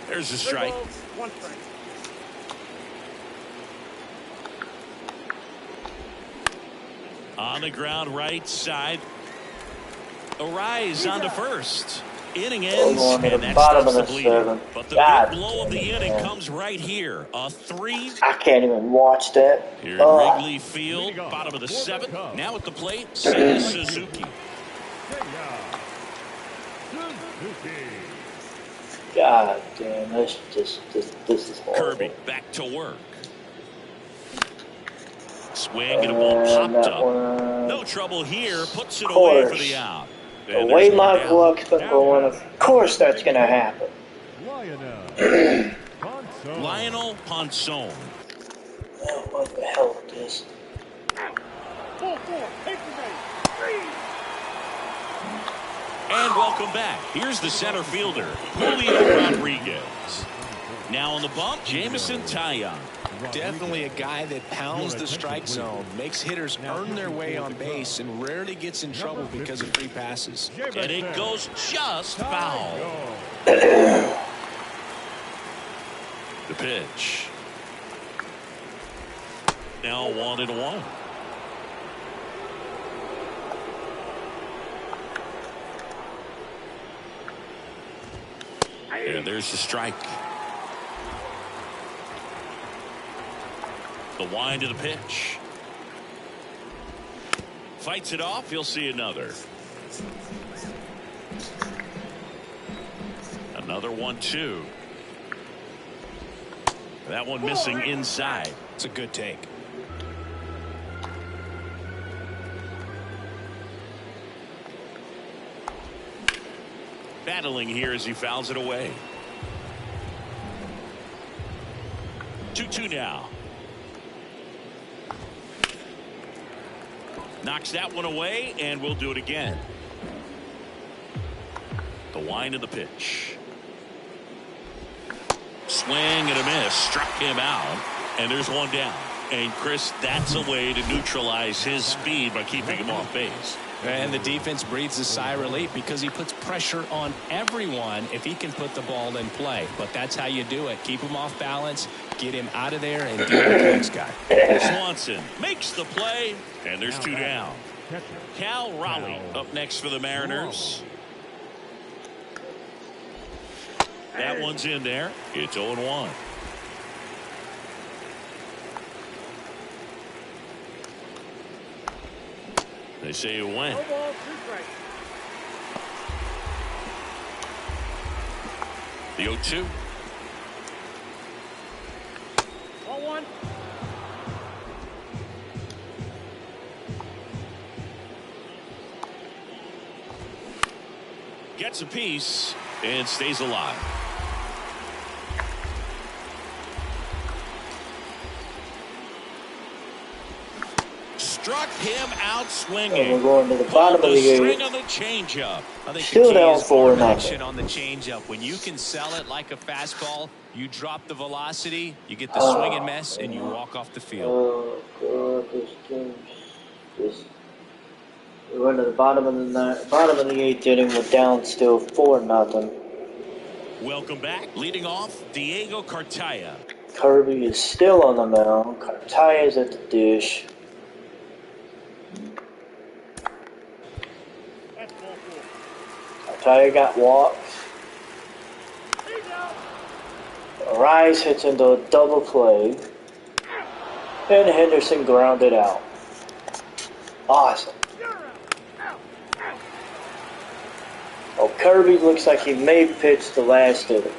There's a strike. 1 strike. On the ground right side. Arise on to first. Inning ends, and that stops the bleeding. But the big blow of the inning comes right here. A 3. I can't even watch that. Here at Wrigley Field, bottom of the 7th. Now at the plate, Seiya Suzuki. God damn, this is horrible. Kirby back to work. Swing and a ball popped up. No trouble here. Puts it away for the out. The way my luck's been going, of course that's going to happen. Lionel Ponson. Oh, what the hell is this? 4-4. And welcome back. Here's the center fielder, Julio Rodriguez. Now on the bump, Jameson Taillon. Definitely a guy that pounds the strike zone, makes hitters earn their way on base, and rarely gets in trouble because of free passes. And it goes just foul. The pitch. Now 1-1. And there's the strike. The wind of the pitch. Fights it off. He'll see another. Another 1-2. That one missing inside. It's a good take. Battling here as he fouls it away. 2-2 now. Knocks that one away, and we'll do it again. The wind of the pitch. Swing and a miss. Struck him out, and there's one down. And, Chris, that's a way to neutralize his speed by keeping him off base. And the defense breathes a sigh of relief because he puts pressure on everyone if he can put the ball in play. But that's how you do it. Keep him off balance, get him out of there, and deal with the next guy. Swanson makes the play, and there's 2 down. Cal Raleigh up next for the Mariners. That one's in there. It's 0-1. They say it went. No ball, 2 strikes. The 0-2. 1-1. Gets a piece and stays alive. Struck him out swinging. And we're going to the bottom of the string eighth. on the changeup. I think Still the key down is 4-0. action on the changeup. When you can sell it like a fastball, you drop the velocity, you get the swing and miss, and you walk off the field. Oh God, this game. We went to the bottom of the 8th inning. We're down still 4-0. Welcome back. Leading off, Diego Cartaya. Kirby is still on the mound. Cartaya's at the dish. That's 4-4. Cartaya got walks. He's out. Rice hits into a double play. And Henderson grounded out. Awesome. Oh, Kirby looks like he may pitch the last inning.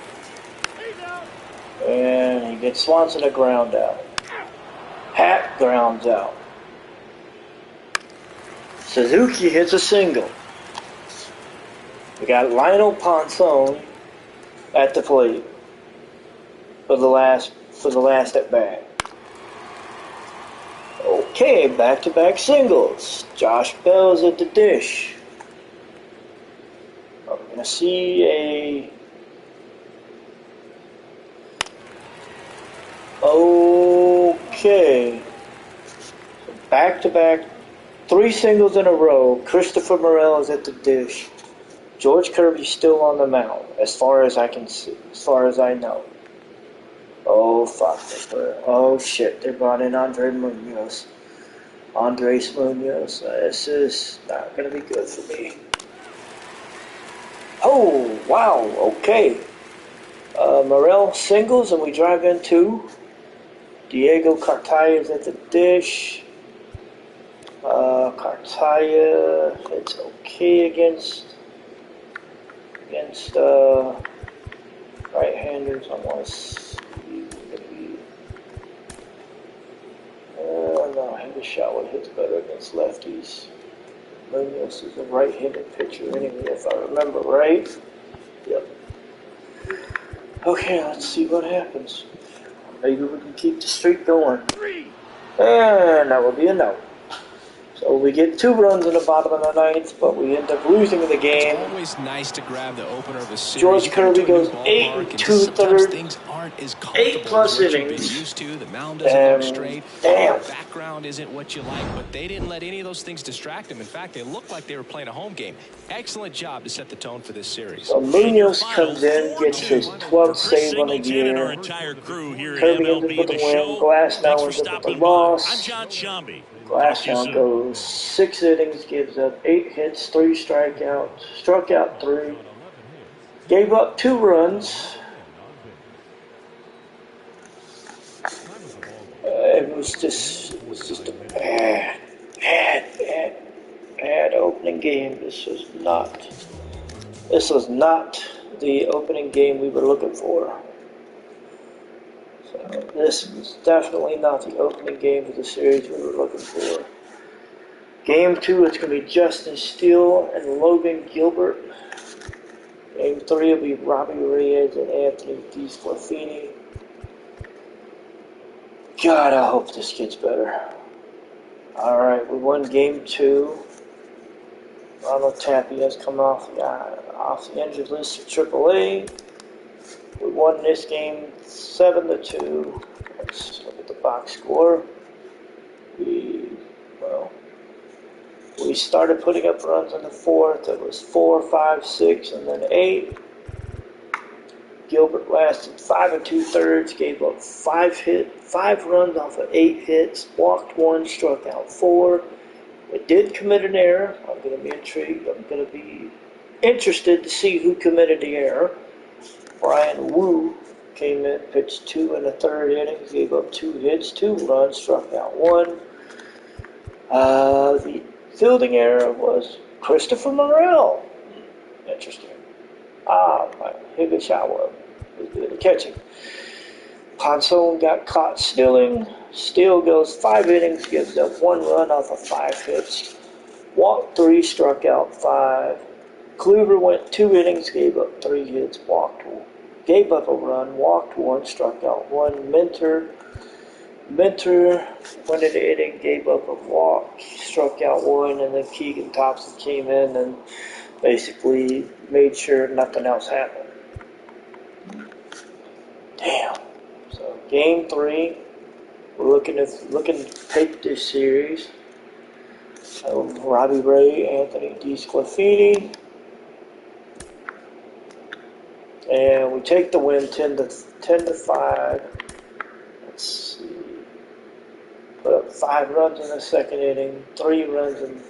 He's out. And he gets Swanson a ground out. Happ grounds out. Suzuki hits a single. We got Lionel Ponson at the plate for the last at bat. Okay, back-to-back singles. Josh Bell's at the dish. Are we gonna see a? Okay. So back-to-back 3 singles in a row. Christopher Morel is at the dish. George Kirby's still on the mound, as far as I can see, as far as I know. Oh, fuck. Oh, shit. They brought in Andres Munoz. This is not going to be good for me. Oh, wow. Okay. Morel singles, and we drive in 2. Diego Cartaya is at the dish. Cartaya, it's okay against right-handers. I want to see. No, Hendershot would hit better against lefties. Munoz is a right-handed pitcher anyway, if I remember right. Yep. Okay, let's see what happens. Maybe we can keep the streak going. And that will be a no. So we get 2 runs in the bottom of the 9th, but we end up losing the game. It's always nice to grab the opener of a series. George Kirby goes 8 2/3, things aren't as 8+ innings. Used to. The mound doesn't look straight. Damn. The background isn't what you like, but they didn't let any of those things distract them. In fact, they looked like they were playing a home game. Excellent job to set the tone for this series. So Munoz comes in, gets his 12th save on the year. Our entire crew here Kirby at ends up MLB with The the win. Show. Glass now Thanks for ends up with stopping the loss. by. I'm John Shambi. Glassdown goes 6 innings, gives up 8 hits, 3 strikeouts, struck out 3, gave up 2 runs. It was just a bad opening game. This was not the opening game we were looking for. So this was definitely not the opening game of the series we were looking for. Game 2, it's going to be Justin Steele and Logan Gilbert. Game 3 will be Robbie Reyes and Anthony DeSclafani. God, I hope this gets better. Alright, we won Game 2. Ronald Tapia has come off the injured list for AAA. We won this game 7-2. Let's look at the box score. We started putting up runs in the 4th. It was 4, 5, 6, and then 8. Gilbert lasted 5 2/3, gave up 5 runs off of 8 hits, walked 1, struck out 4. It did commit an error. I'm going to be intrigued. I'm going to be interested to see who committed the error. Brian Wu came in, pitched 2 1/3 innings, gave up 2 hits, 2 runs, struck out 1. The fielding error was Christopher Morel. Interesting. Higashawa was doing the catching. Ponson got caught stealing. Steele goes 5 innings, gives up 1 run off of 5 hits. Walked 3, struck out 5. Kluber went 2 innings, gave up 3 hits, gave up a run, walked 1, struck out 1. Mentor went in the inning, gave up a walk, struck out 1, and then Keegan Thompson came in and basically made sure nothing else happened. Damn. So Game 3, we're looking to take this series. Robbie Ray, Anthony DeSclafani. And we take the win 10-5. Let's see. Put up 5 runs in the 2nd inning, 3 runs in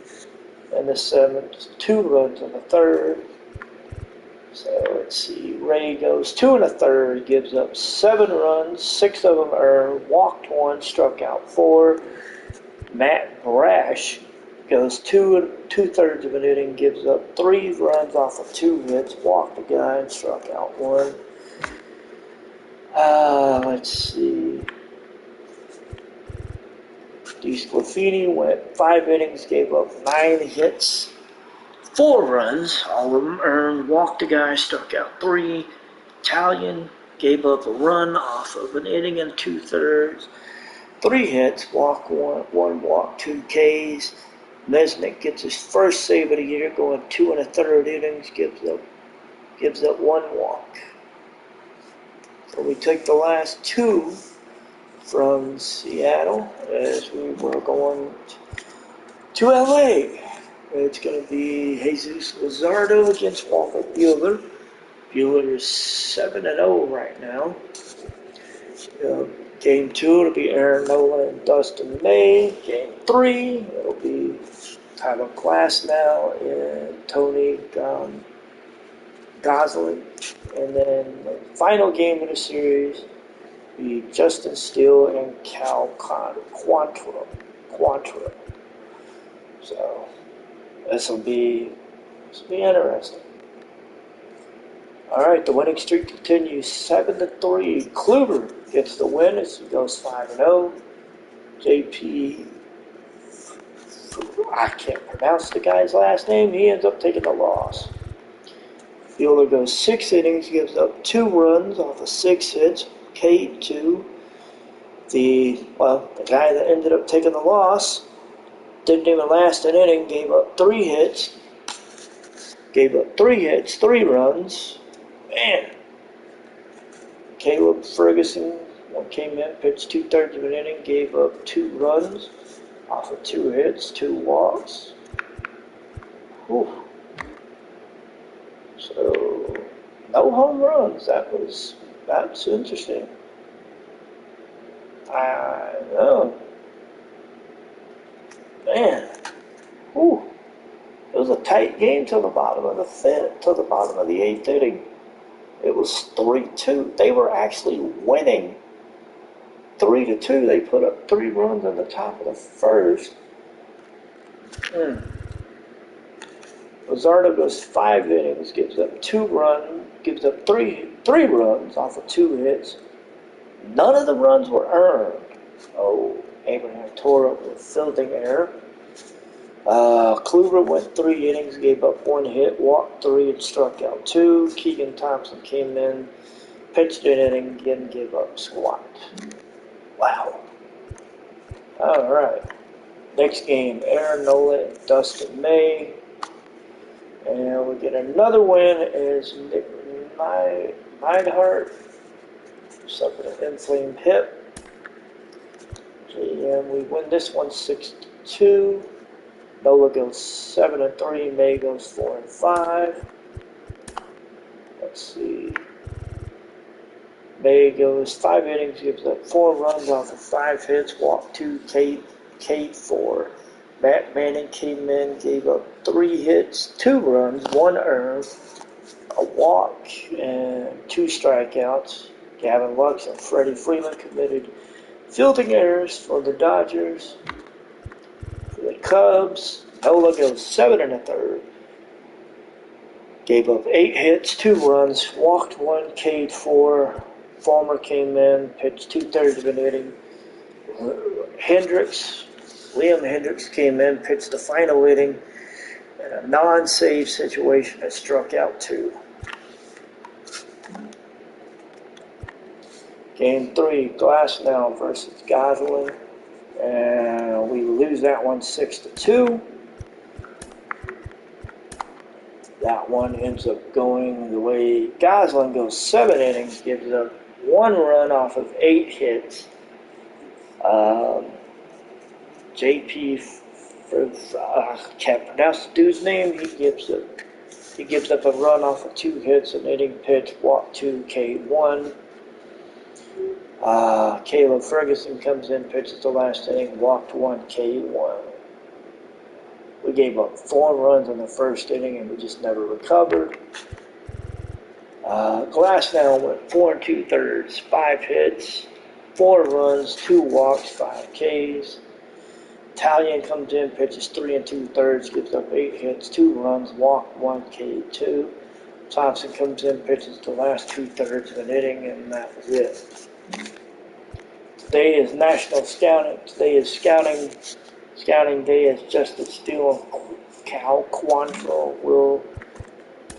the 7th, 2 runs in the 3rd. So let's see. Ray goes 2 1/3, gives up 7 runs, 6 of them earned, walked 1, struck out 4. Matt Brash goes 2 2/3 of an inning, gives up 3 runs off of 2 hits, walked a guy, and struck out 1. Let's see. DeSclafani went 5 innings, gave up 9 hits, 4 runs, all of them earned, walked a guy, struck out 3. Italian gave up a run off of an inning and 2/3, 3 hits, walked 1 walk, 2 Ks. Mesnick gets his first save of the year, going 2 1/3 innings, gives up 1 walk. So we take the last 2 from Seattle as we were going to LA. It's going to be Jesus Luzardo against Walker Buehler. Buehler is 7-0 right now. Game 2, it'll be Aaron Nola and Dustin May. Game 3, it'll be Tyler Glasnow and Tony Gosling. And then the final game of the series will be Justin Steele and Cal Quantrill. So this will be interesting. All right, the winning streak continues 7-3. Kluber gets the win as he goes 5-0. JP, I can't pronounce the guy's last name. He ends up taking the loss. Buehler goes 6 innings, gives up 2 runs off of 6 hits. K2. The guy that ended up taking the loss didn't even last an inning. Gave up 3 hits. 3 runs. Man. Caleb Ferguson came in, pitched 2/3 of an inning, gave up 2 runs off of 2 hits, 2 walks. Whew. So, no home runs. That's interesting. I know. Man. Whew. It was a tight game till the bottom of the 8th inning. It was 3-2. They were actually winning 3-2. They put up 3 runs in the top of the first. Luzardo goes 5 innings, gives up 2 runs, gives up 3 runs off of 2 hits. None of the runs were earned. Abraham tore up with fielding error. Kluber went 3 innings, gave up 1 hit, walked 3, and struck out 2. Keegan Thompson came in, pitched an inning, again gave up squat. Wow. All right. Next game, Aaron Nola and Dustin May. And we get another win as Nick Neidhart suffered an inflamed hip. And we win this one 6-2. Nola goes 7-3. May goes 4-5. Let's see. May goes 5 innings, gives up 4 runs off of 5 hits, walked 2, K 4. Matt Manning came in, gave up 3 hits, 2 runs, 1 earned, a walk, and 2 strikeouts. Gavin Lux and Freddie Freeman committed fielding errors for the Dodgers. For the Cubs, Nola goes 7 1/3. Gave up 8 hits, 2 runs, walked 1, K'd 4. Fulmer came in, pitched 2/3 of an inning. Liam Hendricks came in, pitched the final inning in a non-save situation and struck out 2. Game 3, Glasnow versus Gosling. And we lose that one 6-2. That one ends up going the way Gosling goes 7 innings, gives up 1 run off of 8 hits. JP, can't pronounce the dude's name. He gives up a run off of 2 hits, an inning pitch, walk 2, K1. Caleb Ferguson comes in, pitches the last inning, walked 1, K1. We gave up 4 runs in the first inning, and we just never recovered. Glasnow went 4 2/3, 5 hits, 4 runs, 2 walks, 5 Ks. Italian comes in, pitches 3 2/3, gives up 8 hits, 2 runs, walked 1, K2. Thompson comes in, pitches the last 2/3 of an inning, and that was it. Today is National Scouting. Today is Scouting Day as Justin Steele and Cal Quantrill will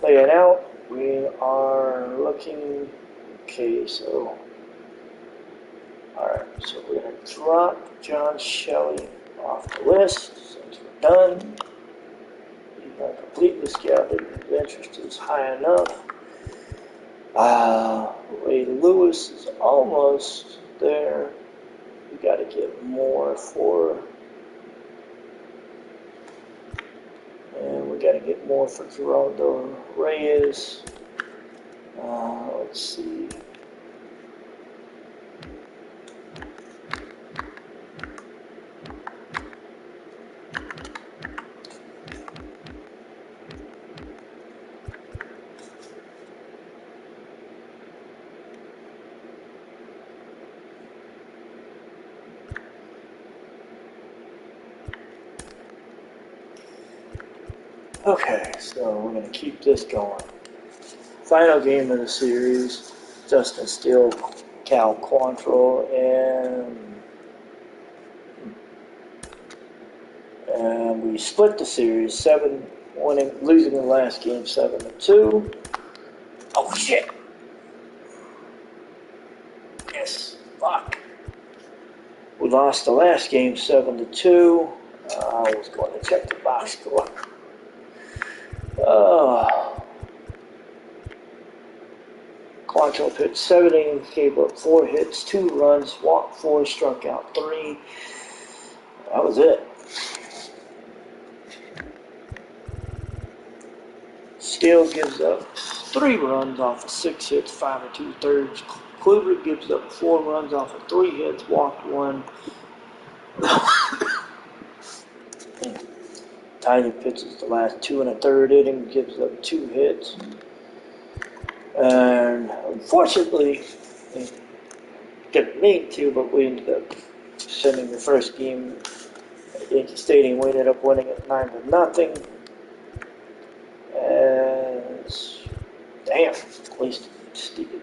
play it out. We are looking, so we're going to drop John Shelley off the list since we're done. He's not completely scouted. His interest is high enough. Ray Lewis is almost there. We got to get more for got to get more for Geraldo Reyes. Let's see. Okay, so we're going to keep this going. Final game of the series, Justin Steele, Cal Quantrill, and we split the series, losing the last game 7-2. Oh shit! Yes, fuck. We lost the last game 7-2. I was going to check the box score. Quantrill pitched 7 innings, gave up 4 hits, 2 runs, walked 4, struck out 3. That was it. Steele gives up 3 runs off of 6 hits, 5 2/3. Kluber gives up 4 runs off of 3 hits, walked 1. Tyler pitches the last 2 1/3 inning, gives up 2 hits. And unfortunately, didn't mean to, but we ended up sending the first game at Yankee Stadium. We ended up winning it 9-0. Damn, at least stupid.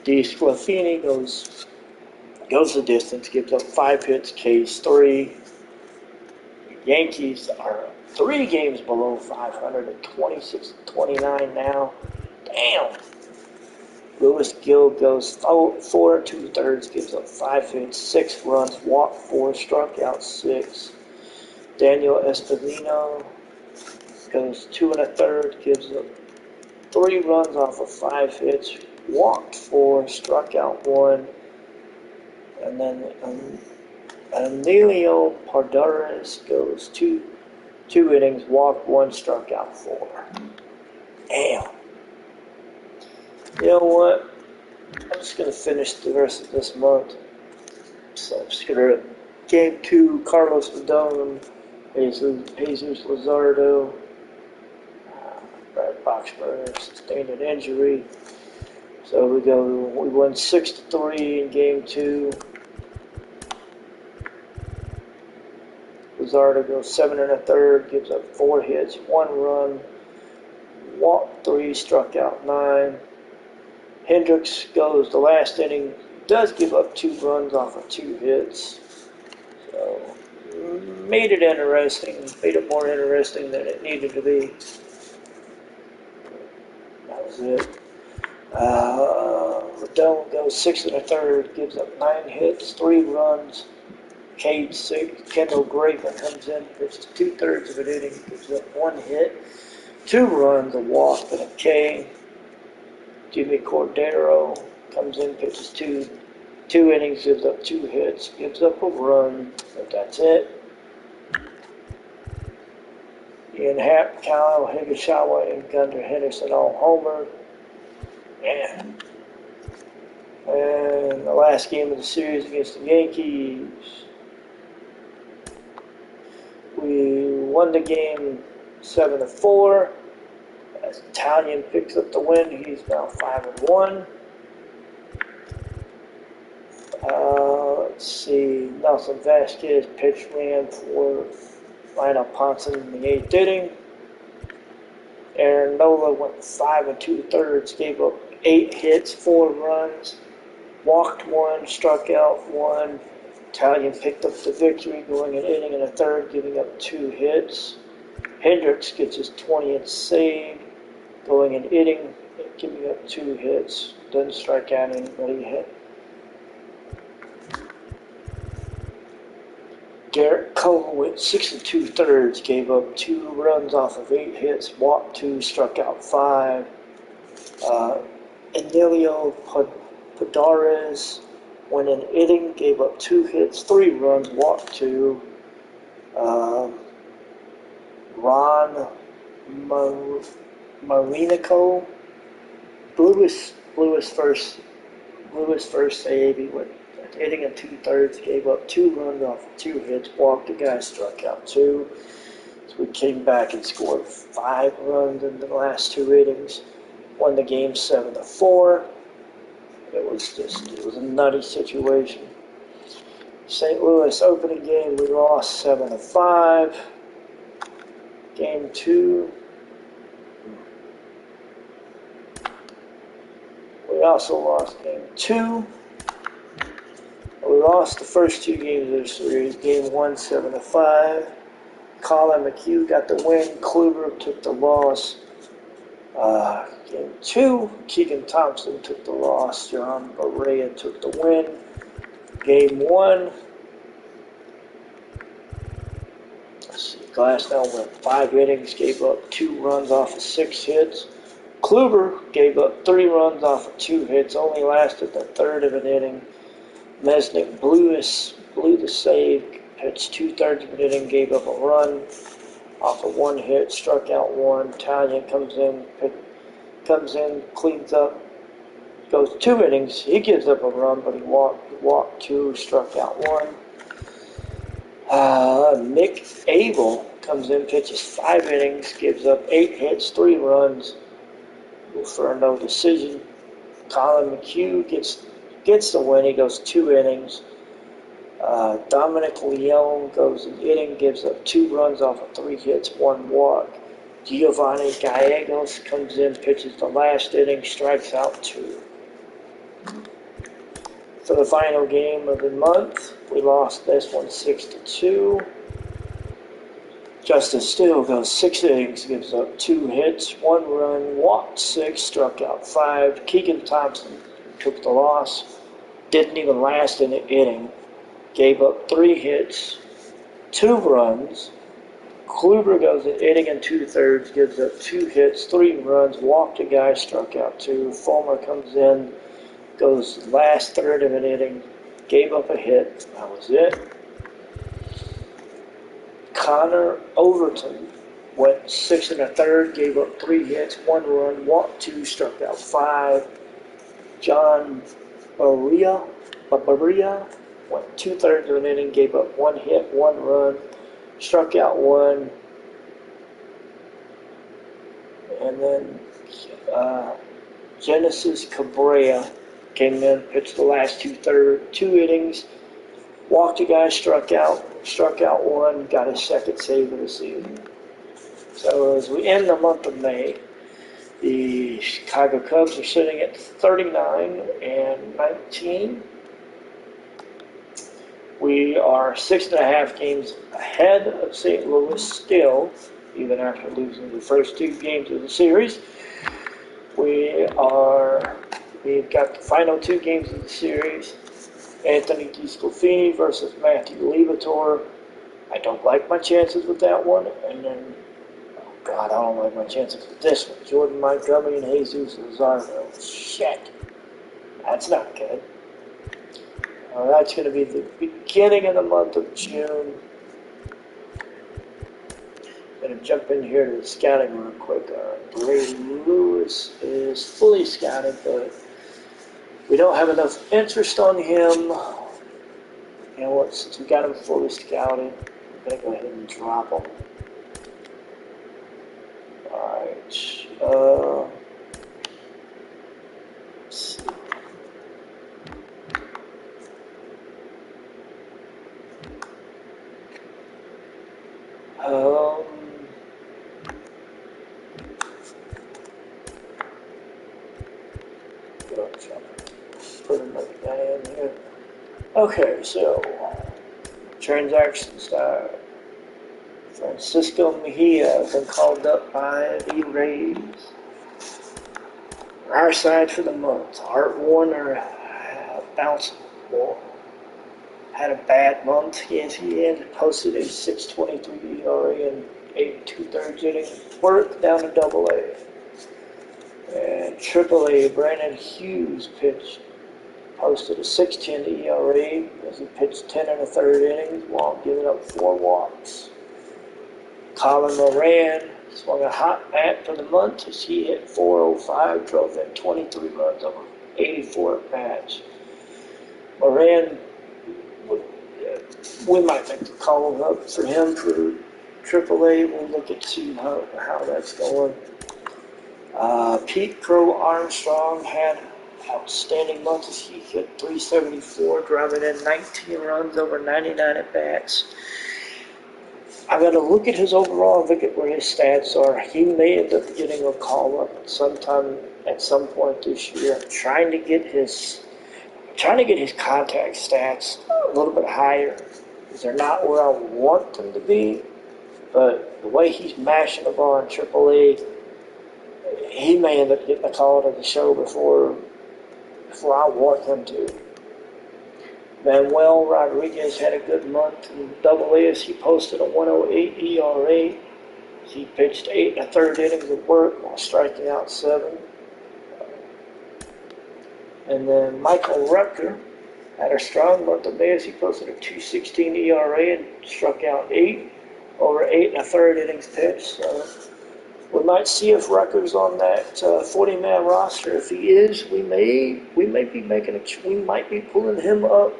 DeSclafani goes the distance, gives up 5 hits, K's 3. Yankees are 3 games below 500 at 26-29 now. Damn. Lewis Gill goes 4 2/3, gives up 5 hits, 6 runs, walked 4, struck out 6. Daniel Espino goes 2 1/3, gives up 3 runs off of 5 hits, walked 4, struck out 1. And then Emilio Pardares goes 2 innings, walked 1, struck out 4. Damn. You know what? I'm just going to finish the rest of this month. So I'm just going to game 2, Carlos Rodon, Jesus Luzardo. Brad Boxberger sustained an injury. So we won 6-3 in game 2. Luzardo goes 7 1/3, gives up 4 hits, 1 run, walked 3, struck out 9. Hendricks goes the last inning, does give up 2 runs off of 2 hits. So, made it interesting, made it more interesting than it needed to be. That was it. Rodon goes 6 1/3, gives up 9 hits, 3 runs, Cade 6. Kendall Graveman comes in, pitches 2/3 of an inning, gives up 1 hit, 2 runs, a walk, and a K. Jimmy Cordero comes in, pitches 2 innings, gives up 2 hits, gives up a run, but that's it. Ian Happ, Kyle Higashioka, and Gunnar Henderson all homer. Yeah. And the last game of the series against the Yankees, we won the game 7-4. As Italian picks up the win, he's now 5-1. Let's see, Nelson Vasquez pitched ran for Lionel Ponson in the 8th inning. Aaron Nola went 5 2/3, gave up 8 hits, 4 runs, walked 1, struck out 1. Italian picked up the victory, going an inning and a third, giving up 2 hits. Hendricks gets his 20th save, going an inning, giving up 2 hits, doesn't strike out anybody. Garrett Cole went 6 2/3, gave up 2 runs off of 8 hits, walked 2, struck out 5. Emilio Pardares went an inning, gave up 2 hits, 3 runs, walked 2. Ron Marinico blew his first save. He went hitting in 2/3, gave up 2 runs off of 2 hits, walked a guy, struck out 2. So we came back and scored 5 runs in the last 2 innings, won the game 7-4. It was a nutty situation. St. Louis opening game, we lost 7-5. Game 2, we also lost game 2. We lost the first 2 games of the series. Game 1, 7-5. Colin McHugh got the win. Kluber took the loss. Game 2, Keegan Thompson took the loss. John Barrea took the win. Game 1, Glasnow went 5 innings, gave up 2 runs off of 6 hits. Kluber gave up 3 runs off of 2 hits, only lasted the third of an inning. Mesnick blew the save, pitched 2/3 of an inning, gave up a run off of 1 hit, struck out 1. Tanya comes in, cleans up, goes 2 innings. He gives up a run, but he walked 2, struck out 1. Nick Abel comes in, pitches 5 innings, gives up 8 hits, 3 runs for a no decision. Colin McHugh gets the win. He goes 2 innings. Dominic Leone goes an inning, gives up 2 runs off of 3 hits, 1 walk. Giovanni Gallegos comes in, pitches the last inning, strikes out 2. For the final game of the month, we lost this one 6-2. Justin Steele goes 6 innings, gives up 2 hits, 1 run, walked 6, struck out 5. Keegan Thompson took the loss, didn't even last in the inning, gave up 3 hits, 2 runs. Kluber goes an inning and 2/3, gives up 2 hits, 3 runs, walked a guy, struck out 2. Fulmer comes in, goes last third of an inning, gave up a hit. That was it. Connor Overton went 6 1/3, gave up 3 hits, 1 run, walked 2, struck out 5. John Barria went 2/3 of an inning, gave up 1 hit, 1 run, struck out 1. And then Genesis Cabrera came in, pitched the last 2 innings, walked a guy, struck out 1, got his second save of the season. So as we end the month of May, the Chicago Cubs are sitting at 39-19. We are 6.5 games ahead of St. Louis still, even after losing the first 2 games of the series. We've got the final 2 games of the series. Anthony DeSclafani versus Matthew Liberatore. I don't like my chances with that one. And then, oh God, I don't like my chances with this one. Jordan Montgomery and Jesus Luzardo. Shit. That's not good. That's going to be the beginning of the month of June. I'm going to jump in here to the scouting real quick. Ray Lewis is fully scouted, but we don't have enough interest on him. You know what? Since we got him fully scouted, I'm going to go ahead and drop him. Alright. Let's see. Put another guy in here. Okay, so transaction start. Francisco Mejia has been called up by the Rays. Our side for the month. Art Warner bounced ball. Had a bad month. He had posted a 6.23 ERA and 8 2/3 innings work down to AA. And AAA, Brandon Hughes posted a 6.10 ERA as he pitched 10 1/3 innings while giving up 4 walks. Colin Moran swung a hot bat for the month as he hit .405, drove in 23 runs over 84 at-bats. Moran, we might make the call up for him for AAA. We'll look at see how that's going. Pete Crow Armstrong had outstanding month as he hit .374, driving in 19 runs over 99 at-bats. I'm going to look at his overall and look at where his stats are. He may end up getting a call-up at some point this year. I'm trying to get his contact stats a little bit higher. They're not where I want them to be, but the way he's mashing the ball in AAA, he may end up getting a call to the show before I want him to. Manuel Rodriguez had a good month in AA as he posted a 108 ERA. He pitched 8 1/3 innings of work while striking out 7. And then Michael Rucker had a strong month of May as he posted a 2.16 ERA and struck out 8 over 8 1/3 innings pitched. So we might see if Rucker's on that 40-man roster. If he is, we might be pulling him up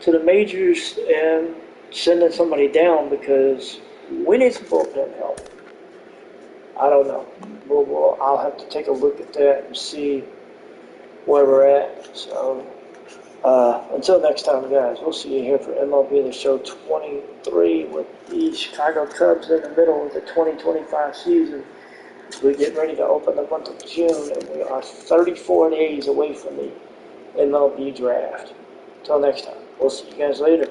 to the majors and sending somebody down because we need some bullpen help. I don't know. I'll have to take a look at that and see where we're at. So until next time, guys, we'll see you here for MLB The Show 23 with the Chicago Cubs in the middle of the 2025 season. We're getting ready to open the month of June, and we are 34 days away from the MLB draft. Until next time, we'll see you guys later.